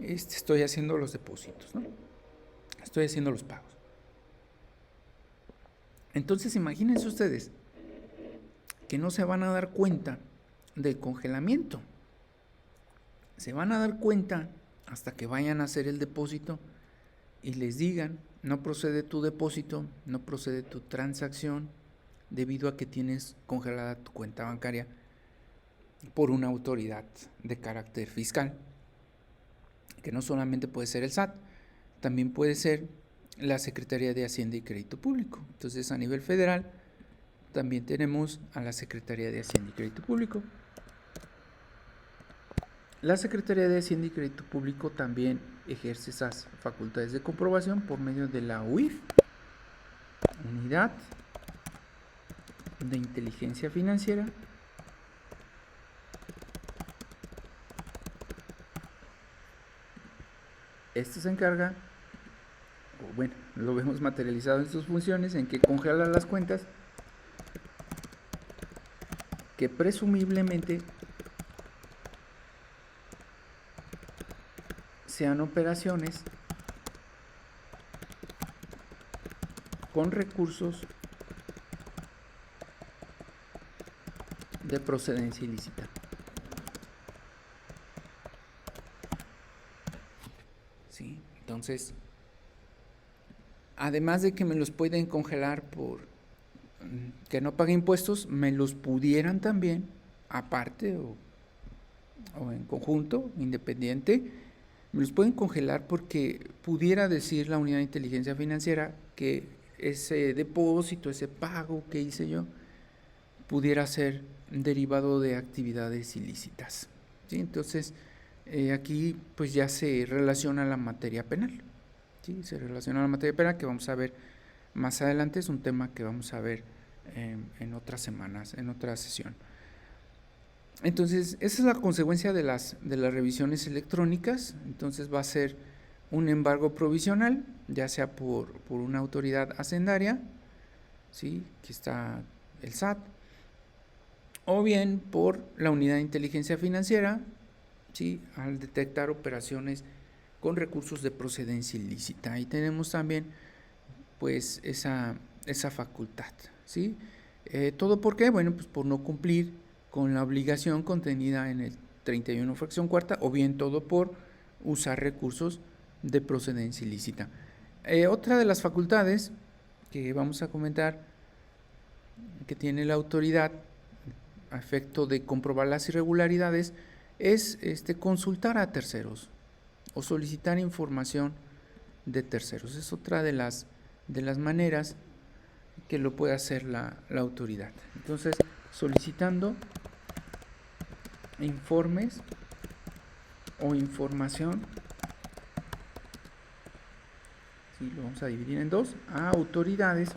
estoy haciendo los depósitos, ¿no? Estoy haciendo los pagos. Entonces imagínense ustedes que no se van a dar cuenta del congelamiento. Se van a dar cuenta hasta que vayan a hacer el depósito y les digan: no procede tu depósito, no procede tu transacción, debido a que tienes congelada tu cuenta bancaria por una autoridad de carácter fiscal, que no solamente puede ser el SAT, también puede ser la Secretaría de Hacienda y Crédito Público. Entonces, a nivel federal también tenemos a la Secretaría de Hacienda y Crédito Público. La Secretaría de Hacienda y Crédito Público también ejerce esas facultades de comprobación por medio de la UIF, Unidad de Inteligencia Financiera, Este se encarga, o bueno, lo vemos materializado en sus funciones, en que congela las cuentas que presumiblemente sean operaciones con recursos de procedencia ilícita. ¿Sí? Entonces, además de que me los pueden congelar por que no pague impuestos, me los pudieran también, aparte o en conjunto, independiente, me los pueden congelar porque pudiera decir la Unidad de Inteligencia Financiera que ese depósito, ese pago que hice yo, pudiera ser derivado de actividades ilícitas. ¿Sí? Entonces, aquí pues ya se relaciona la materia penal. ¿Sí? Se relaciona la materia penal, que vamos a ver más adelante, es un tema que vamos a ver en otras semanas, en otra sesión. Entonces, esa es la consecuencia de las revisiones electrónicas. Entonces va a ser un embargo provisional, ya sea por una autoridad hacendaria, ¿sí? Que está el SAT, o bien por la Unidad de Inteligencia Financiera, ¿sí? Al detectar operaciones con recursos de procedencia ilícita. Ahí tenemos también pues esa facultad, ¿sí? ¿Todo por qué? Bueno, pues por no cumplir con la obligación contenida en el 31 fracción cuarta, o bien todo por usar recursos de procedencia ilícita. Otra de las facultades que vamos a comentar que tiene la autoridad a efecto de comprobar las irregularidades es consultar a terceros o solicitar información de terceros. Es otra de las maneras que lo puede hacer la autoridad. Entonces, solicitando informes o información, ¿sí? Lo vamos a dividir en dos: a autoridades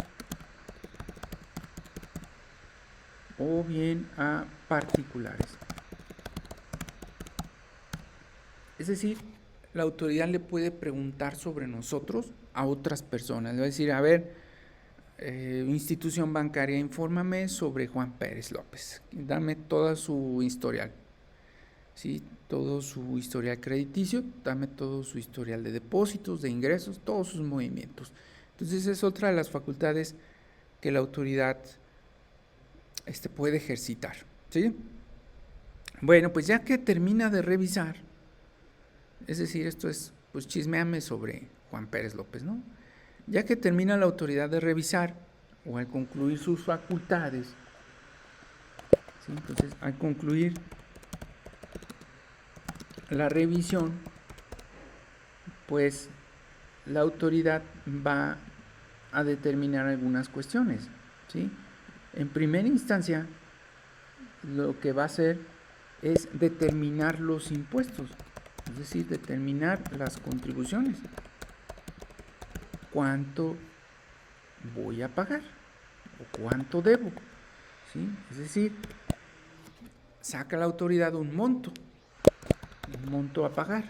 o bien a particulares. Es decir, la autoridad le puede preguntar sobre nosotros a otras personas. Le va a decir: a ver, institución bancaria, infórmame sobre Juan Pérez López, dame toda su historial, ¿sí? Todo su historial crediticio, dame todo su historial de depósitos, de ingresos, todos sus movimientos. Entonces es otra de las facultades que la autoridad puede ejercitar, ¿sí? Bueno, pues ya que termina de revisar, es decir, esto es, pues chismeame sobre Juan Pérez López, ¿no? Ya que termina la autoridad de revisar, o al concluir sus facultades, ¿sí? Entonces, al concluir la revisión, pues la autoridad va a determinar algunas cuestiones, ¿sí? En primera instancia, lo que va a hacer es determinar los impuestos, es decir, determinar las contribuciones. ¿Cuánto voy a pagar o cuánto debo? ¿sí? Es decir, saca la autoridad un monto a pagar,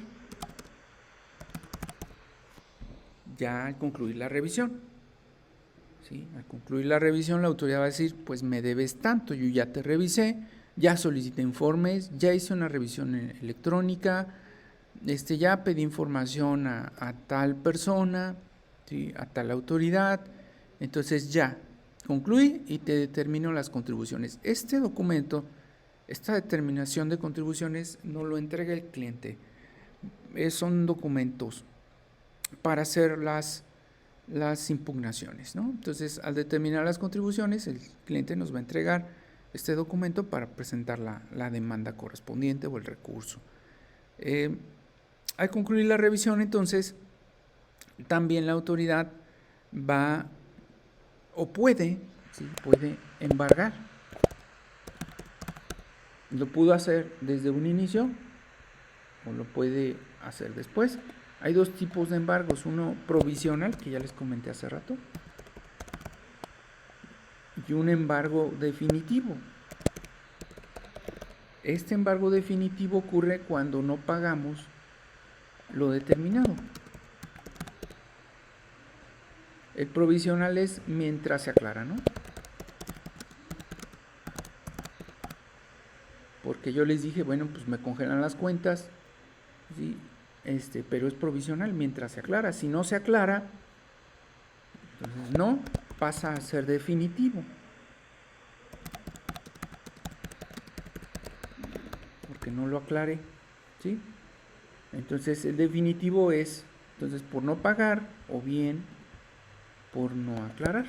ya al concluir la revisión. ¿Sí? Al concluir la revisión, la autoridad va a decir, pues me debes tanto, yo ya te revisé, ya solicité informes, ya hice una revisión electrónica, ya pedí información a tal persona, ¿sí? A tal autoridad, entonces ya concluí y te determino las contribuciones. Este documento, esta determinación de contribuciones no lo entrega el cliente, son documentos para hacer las impugnaciones, ¿no? Entonces, al determinar las contribuciones, el cliente nos va a entregar este documento para presentar la demanda correspondiente o el recurso. Al concluir la revisión, entonces, también la autoridad va o puede, ¿sí? Puede embargar. Lo pudo hacer desde un inicio o lo puede hacer después. Hay dos tipos de embargos, uno provisional, que ya les comenté hace rato, y un embargo definitivo. Este embargo definitivo ocurre cuando no pagamos lo determinado. El provisional es mientras se aclara, ¿no? Porque yo les dije, bueno, pues me congelan las cuentas, ¿sí? Pero es provisional mientras se aclara. Si no se aclara, entonces no, pasa a ser definitivo. Porque no lo aclare, ¿sí? Entonces el definitivo es, entonces, por no pagar o bien por no aclarar.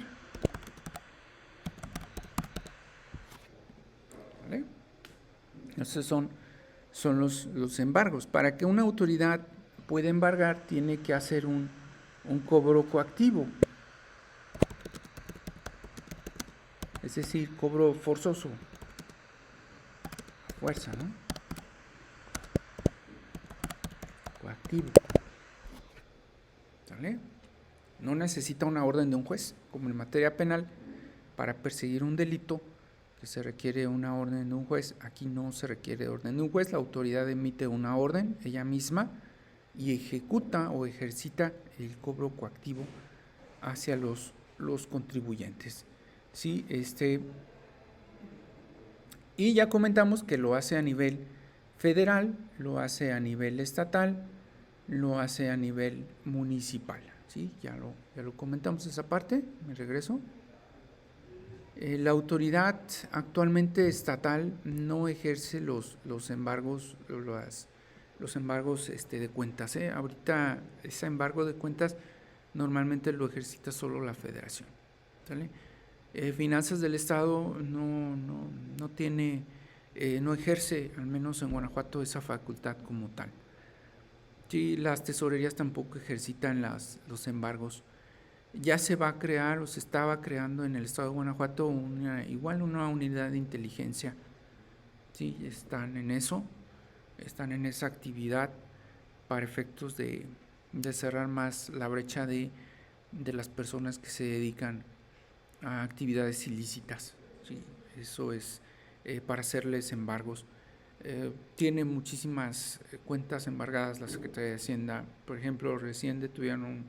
¿Vale? Entonces son los embargos. Para que una autoridad pueda embargar, tiene que hacer un cobro coactivo. Es decir, cobro forzoso. Fuerza, ¿no? Coactivo. ¿Vale? No necesita una orden de un juez, como en materia penal, para perseguir un delito que se requiere una orden de un juez. Aquí no se requiere orden de un juez, la autoridad emite una orden ella misma y ejecuta o ejercita el cobro coactivo hacia los contribuyentes. ¿Sí? Y ya comentamos que lo hace a nivel federal, lo hace a nivel estatal, lo hace a nivel municipal. ¿Sí? Ya lo comentamos esa parte, me regreso. La autoridad actualmente estatal no ejerce los embargos, los embargos de cuentas. Ahorita ese embargo de cuentas normalmente lo ejercita solo la federación. ¿Sale? Finanzas del Estado no tiene, no ejerce, al menos en Guanajuato, esa facultad como tal. Sí, las tesorerías tampoco ejercitan los embargos. Ya se va a crear o se estaba creando en el estado de Guanajuato igual una unidad de inteligencia. Sí, están en eso, están en esa actividad para efectos de cerrar más la brecha de las personas que se dedican a actividades ilícitas. Sí, eso es para hacerles embargos. Tiene muchísimas cuentas embargadas la Secretaría de Hacienda. Por ejemplo, recién detuvieron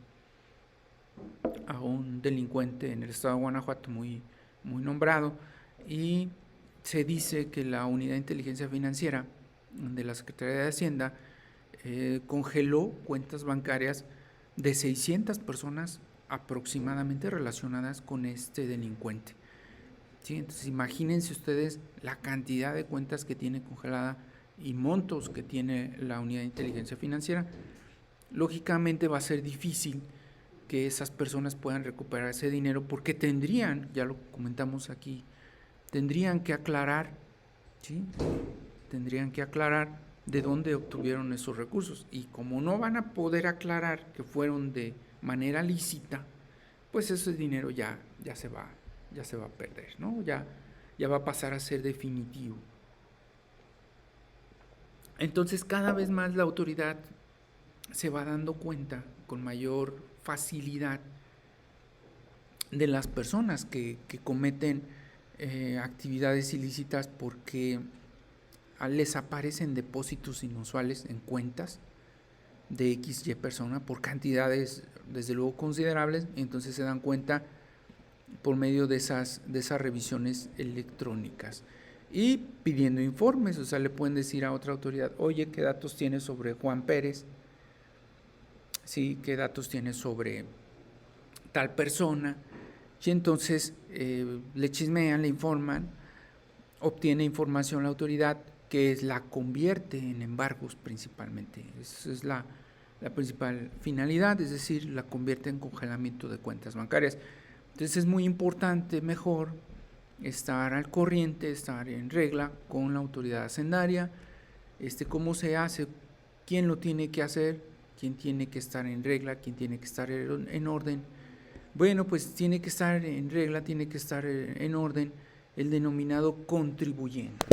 a un delincuente en el estado de Guanajuato muy nombrado, y se dice que la unidad de inteligencia financiera de la Secretaría de Hacienda congeló cuentas bancarias de 600 personas aproximadamente relacionadas con este delincuente. ¿Sí? Entonces imagínense ustedes la cantidad de cuentas que tiene congelada y montos que tiene la unidad de inteligencia financiera. Lógicamente va a ser difícil que esas personas puedan recuperar ese dinero, porque tendrían, ya lo comentamos aquí, tendrían que aclarar, ¿sí? Tendrían que aclarar de dónde obtuvieron esos recursos, y como no van a poder aclarar que fueron de manera lícita, pues ese dinero ya se va a perder, ¿no? Ya va a pasar a ser definitivo. Entonces cada vez más la autoridad se va dando cuenta con mayor facilidad de las personas que cometen actividades ilícitas porque les aparecen depósitos inusuales en cuentas de XY persona por cantidades desde luego considerables, y entonces se dan cuenta por medio de esas revisiones electrónicas y pidiendo informes. O sea, le pueden decir a otra autoridad: oye, ¿qué datos tienes sobre Juan Pérez? Sí, ¿qué datos tienes sobre tal persona? Y entonces le chismean, le informan, obtiene información la autoridad que la convierte en embargos principalmente. Esa es la principal finalidad, es decir, la convierte en congelamiento de cuentas bancarias. Entonces es muy importante, mejor, estar al corriente, estar en regla con la autoridad hacendaria. ¿Cómo se hace? ¿Quién lo tiene que hacer? ¿Quién tiene que estar en regla? ¿Quién tiene que estar en orden? Bueno, pues tiene que estar en regla, tiene que estar en orden el denominado contribuyente.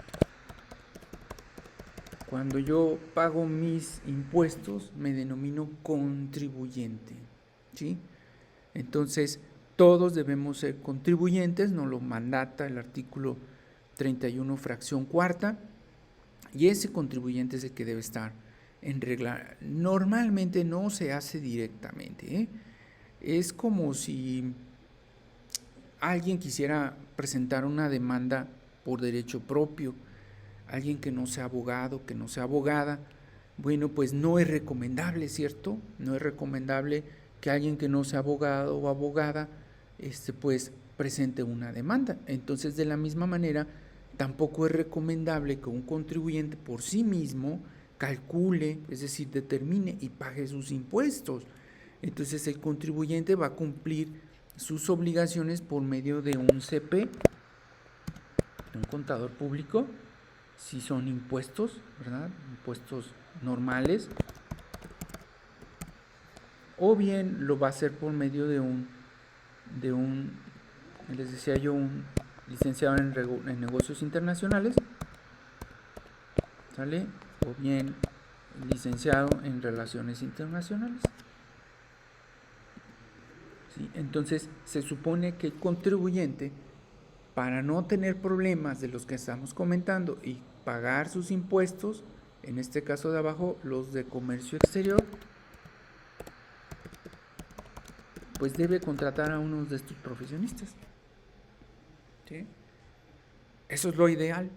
Cuando yo pago mis impuestos, me denomino contribuyente, ¿sí? Entonces, todos debemos ser contribuyentes, nos lo mandata el artículo 31, fracción cuarta, y ese contribuyente es el que debe estar en regla. Normalmente no se hace directamente, ¿eh? Es como si alguien quisiera presentar una demanda por derecho propio, alguien que no sea abogado, que no sea abogada. Bueno, pues no es recomendable, ¿cierto? No es recomendable que alguien que no sea abogado o abogada pues presente una demanda. Entonces, de la misma manera, tampoco es recomendable que un contribuyente por sí mismo calcule, es decir, determine y pague sus impuestos. Entonces, el contribuyente va a cumplir sus obligaciones por medio de un CP, de un contador público, si son impuestos, ¿verdad? Impuestos normales, o bien lo va a hacer por medio de un les decía yo, un licenciado en negocios internacionales, ¿sale? O bien licenciado en relaciones internacionales. ¿Sí? Entonces, se supone que el contribuyente, para no tener problemas de los que estamos comentando y pagar sus impuestos, en este caso de abajo, los de comercio exterior, pues debe contratar a uno de estos profesionistas. ¿Sí? Eso es lo ideal,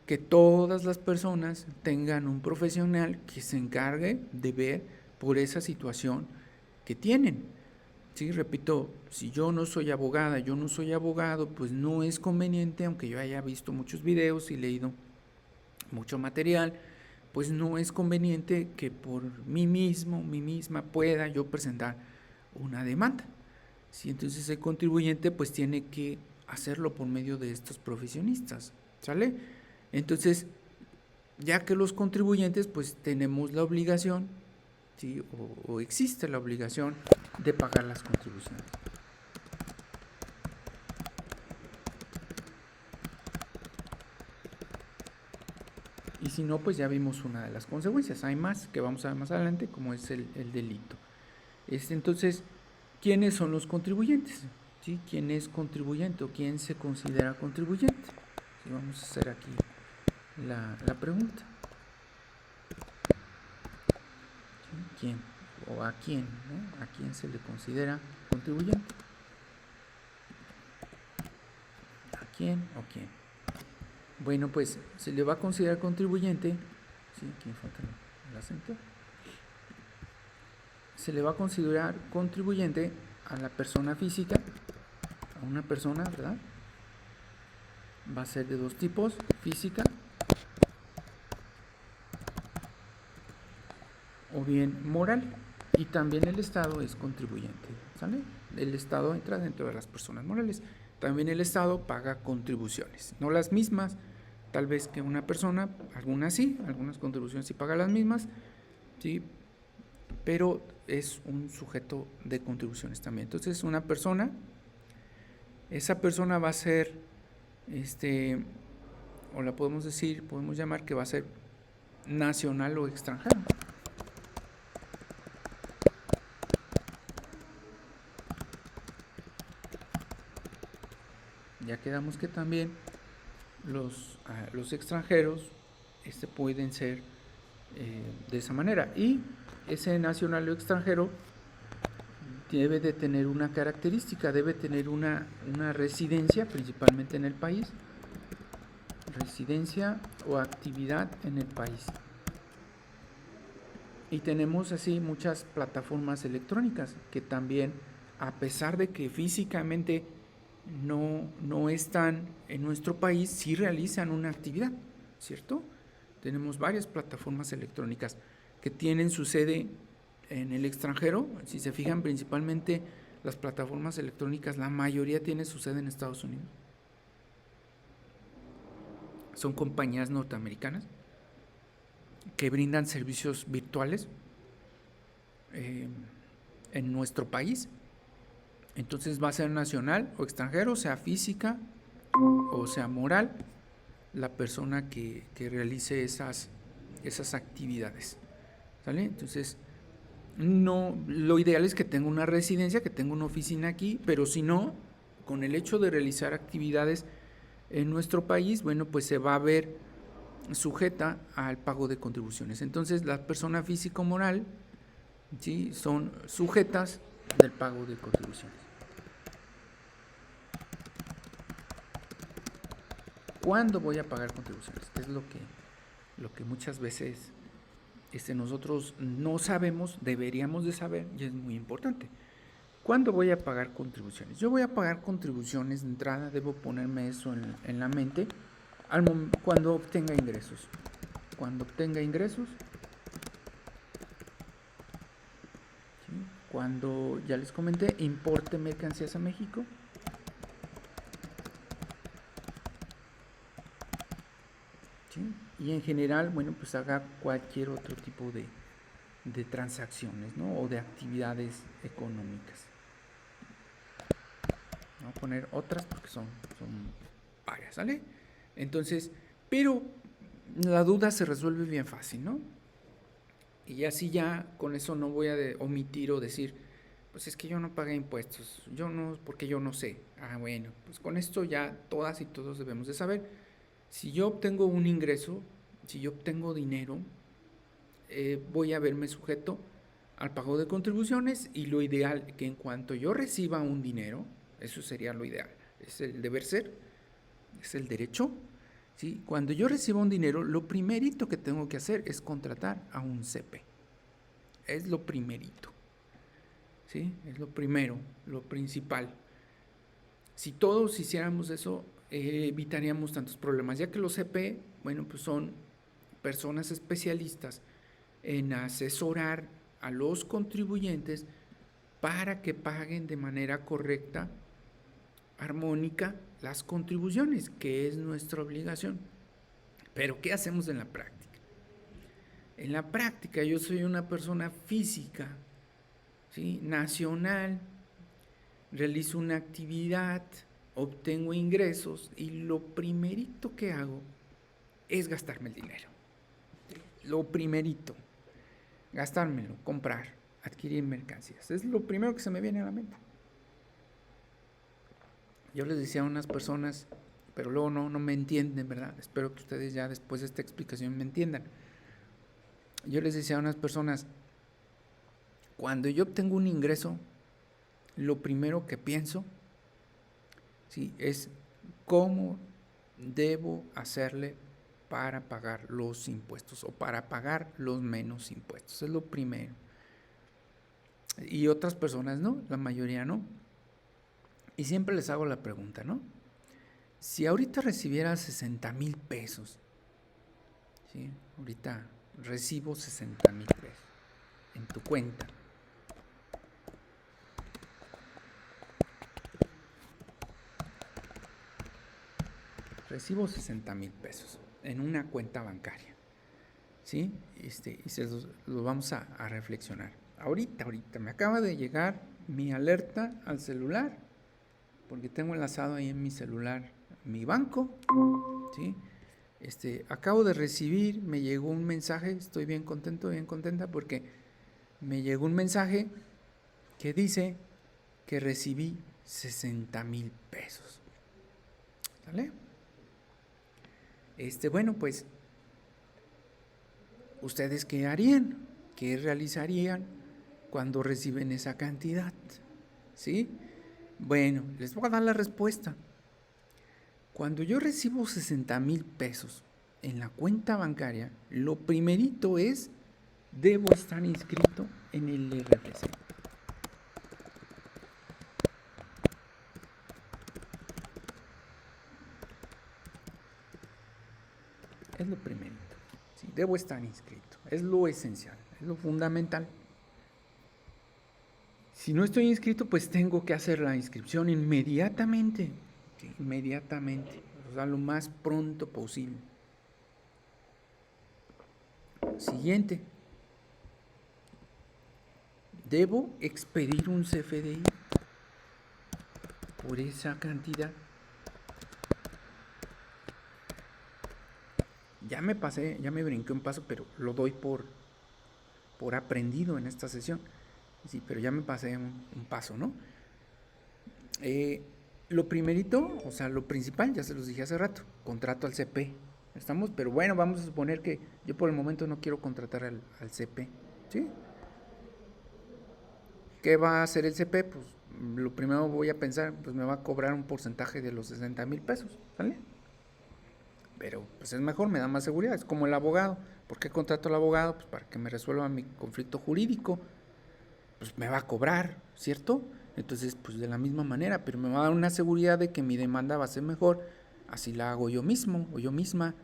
que todas las personas tengan un profesional que se encargue de ver por esa situación que tienen. Sí, repito, si yo no soy abogada, yo no soy abogado, pues no es conveniente, aunque yo haya visto muchos videos y leído mucho material, pues no es conveniente que por mí mismo, mí misma, pueda yo presentar una demanda. ¿Sí? Entonces el contribuyente pues tiene que hacerlo por medio de estos profesionistas, ¿sale? Entonces, ya que los contribuyentes pues tenemos la obligación, ¿sí? o existe la obligación de pagar las contribuciones. Y si no, pues ya vimos una de las consecuencias. Hay más que vamos a ver más adelante, como es el delito. Entonces, ¿quiénes son los contribuyentes? ¿Sí? ¿Quién es contribuyente o quién se considera contribuyente? ¿Sí? Vamos a hacer aquí la pregunta. ¿Sí? ¿Quién? ¿O a quién? ¿No? ¿A quién se le considera contribuyente? ¿A quién o quién? Bueno, pues se le va a considerar contribuyente. ¿Sí? Aquí me falta el acento. Se le va a considerar contribuyente a la persona física, a una persona, ¿verdad? Va a ser de dos tipos: física o bien moral. Y también el Estado es contribuyente, ¿sale? El Estado entra dentro de las personas morales. También el Estado paga contribuciones, no las mismas, tal vez que una persona, algunas sí, algunas contribuciones sí paga las mismas, sí, pero es un sujeto de contribuciones también. Entonces, una persona, esa persona va a ser, o la podemos decir, podemos llamar que va a ser nacional o extranjero. Ya quedamos que también los extranjeros pueden ser de esa manera. Y ese nacional o extranjero debe de tener una característica, debe tener una residencia, principalmente en el país, residencia o actividad en el país. Y tenemos así muchas plataformas electrónicas que también, a pesar de que físicamente no están en nuestro país, sí realizan una actividad, ¿cierto? Tenemos varias plataformas electrónicas que tienen su sede en el extranjero. Si se fijan, principalmente las plataformas electrónicas, la mayoría tiene su sede en Estados Unidos. Son compañías norteamericanas que brindan servicios virtuales en nuestro país. Entonces va a ser nacional o extranjero, sea física o sea moral, la persona que realice esas actividades. ¿Sale? Entonces, no, lo ideal es que tenga una residencia, que tenga una oficina aquí, pero si no, con el hecho de realizar actividades en nuestro país, bueno, pues se va a ver sujeta al pago de contribuciones. Entonces, la persona física o moral, ¿sí?, son sujetas del pago de contribuciones. ¿Cuándo voy a pagar contribuciones? Que es lo que muchas veces nosotros no sabemos, deberíamos de saber, y es muy importante. ¿Cuándo voy a pagar contribuciones? Yo voy a pagar contribuciones de entrada, debo ponerme eso en la mente, cuando obtenga ingresos. Cuando obtenga ingresos, ¿sí?, cuando, ya les comenté, importe mercancías a México, ¿sí?, y en general, bueno, pues haga cualquier otro tipo de transacciones, ¿no?, o de actividades económicas. Voy a poner otras porque son varias, ¿sale? Entonces, pero la duda se resuelve bien fácil, ¿no? Y así ya con eso no voy a omitir o decir, pues es que yo no pagué impuestos, yo no, porque yo no sé. Ah, bueno, pues con esto ya todas y todos debemos de saber. Si yo obtengo un ingreso, si yo obtengo dinero, voy a verme sujeto al pago de contribuciones, y lo ideal que en cuanto yo reciba un dinero, eso sería lo ideal, es el deber ser, es el derecho, ¿sí? Cuando yo reciba un dinero, lo primerito que tengo que hacer es contratar a un CP. Es lo primerito, ¿sí? Es lo primero, lo principal. Si todos hiciéramos eso, evitaríamos tantos problemas, ya que los CP, bueno, pues son personas especialistas en asesorar a los contribuyentes para que paguen de manera correcta, armónica, las contribuciones, que es nuestra obligación. Pero ¿qué hacemos en la práctica? En la práctica yo soy una persona física, ¿sí?, nacional, realizo una actividad, obtengo ingresos, y lo primerito que hago es gastarme el dinero. Lo primerito, gastármelo, comprar, adquirir mercancías. Es lo primero que se me viene a la mente. Yo les decía a unas personas, pero luego no me entienden, ¿verdad? Espero que ustedes ya después de esta explicación me entiendan. Yo les decía a unas personas, cuando yo obtengo un ingreso, lo primero que pienso, ¿sí?, es cómo debo hacerle para pagar los impuestos o para pagar los menos impuestos. Es lo primero. Y otras personas no, la mayoría no. Y siempre les hago la pregunta, ¿no? Si ahorita recibiera 60,000 pesos, ¿sí?, ahorita recibo 60,000 pesos en tu cuenta. Recibo 60,000 pesos en una cuenta bancaria, ¿sí? Y se lo vamos a reflexionar. Ahorita me acaba de llegar mi alerta al celular, porque tengo enlazado ahí en mi celular mi banco, ¿sí? Acabo de recibir, me llegó un mensaje, estoy bien contento, bien contenta, porque me llegó un mensaje que dice que recibí 60,000 pesos. ¿Sale? Bueno, pues, ¿ustedes qué harían? ¿Qué realizarían cuando reciben esa cantidad? ¿Sí? Bueno, les voy a dar la respuesta. Cuando yo recibo 60,000 pesos en la cuenta bancaria, lo primerito es, debo estar inscrito en el RFC. Es lo primerito. Sí, debo estar inscrito. Es lo esencial, es lo fundamental. Si no estoy inscrito, pues tengo que hacer la inscripción inmediatamente. Sí, inmediatamente. O sea, lo más pronto posible. Siguiente. Debo expedir un CFDI por esa cantidad. Ya me pasé, ya me brinqué un paso, pero lo doy por aprendido en esta sesión. Sí, pero ya me pasé un paso, ¿no? Lo primerito, o sea, lo principal, ya se los dije hace rato, contrato al CP. ¿Estamos? Pero bueno, vamos a suponer que yo por el momento no quiero contratar al CP, ¿sí? ¿Qué va a hacer el CP? Pues lo primero voy a pensar, pues me va a cobrar un porcentaje de los 60,000 pesos, ¿vale? Pero pues es mejor, me da más seguridad, es como el abogado. ¿Por qué contrato al abogado? Pues para que me resuelva mi conflicto jurídico. Pues me va a cobrar, ¿cierto? Entonces, pues de la misma manera, pero me va a dar una seguridad de que mi demanda va a ser mejor, así la hago yo mismo o yo misma.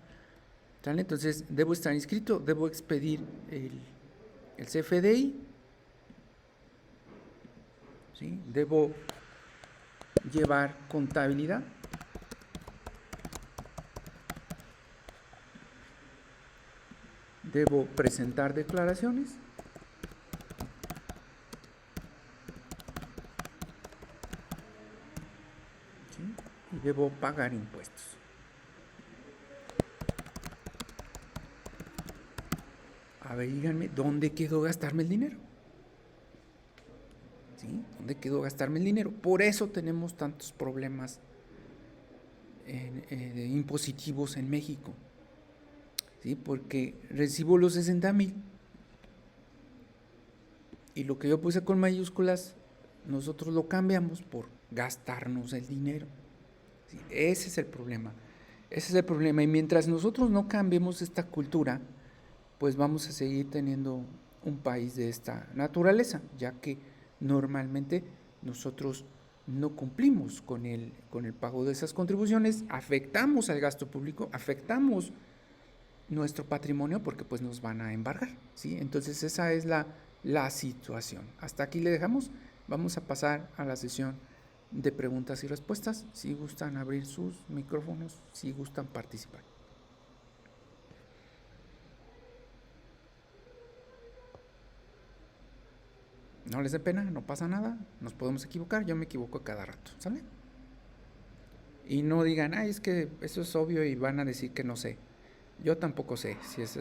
¿Sale? Entonces, debo estar inscrito, debo expedir el CFDI, ¿sí? Debo llevar contabilidad. Debo presentar declaraciones. ¿Sí? Y debo pagar impuestos. A ver, díganme, ¿dónde quedó gastarme el dinero? ¿Sí? ¿Dónde quedó gastarme el dinero? Por eso tenemos tantos problemas impositivos en México. ¿Sí? Porque recibo los 60,000 y lo que yo puse con mayúsculas, nosotros lo cambiamos por gastarnos el dinero. ¿Sí? Ese es el problema. Ese es el problema. Y mientras nosotros no cambiemos esta cultura, pues vamos a seguir teniendo un país de esta naturaleza, ya que normalmente nosotros no cumplimos con el pago de esas contribuciones, afectamos al gasto público, afectamos nuestro patrimonio porque pues nos van a embargar, ¿sí? Entonces esa es la situación. Hasta aquí le dejamos. Vamos a pasar a la sesión de preguntas y respuestas. Si gustan abrir sus micrófonos, si gustan participar. No les dé pena, no pasa nada, nos podemos equivocar, yo me equivoco a cada rato, ¿sale? Y no digan, ay, es que eso es obvio y van a decir que no sé. Yo tampoco sé si esa es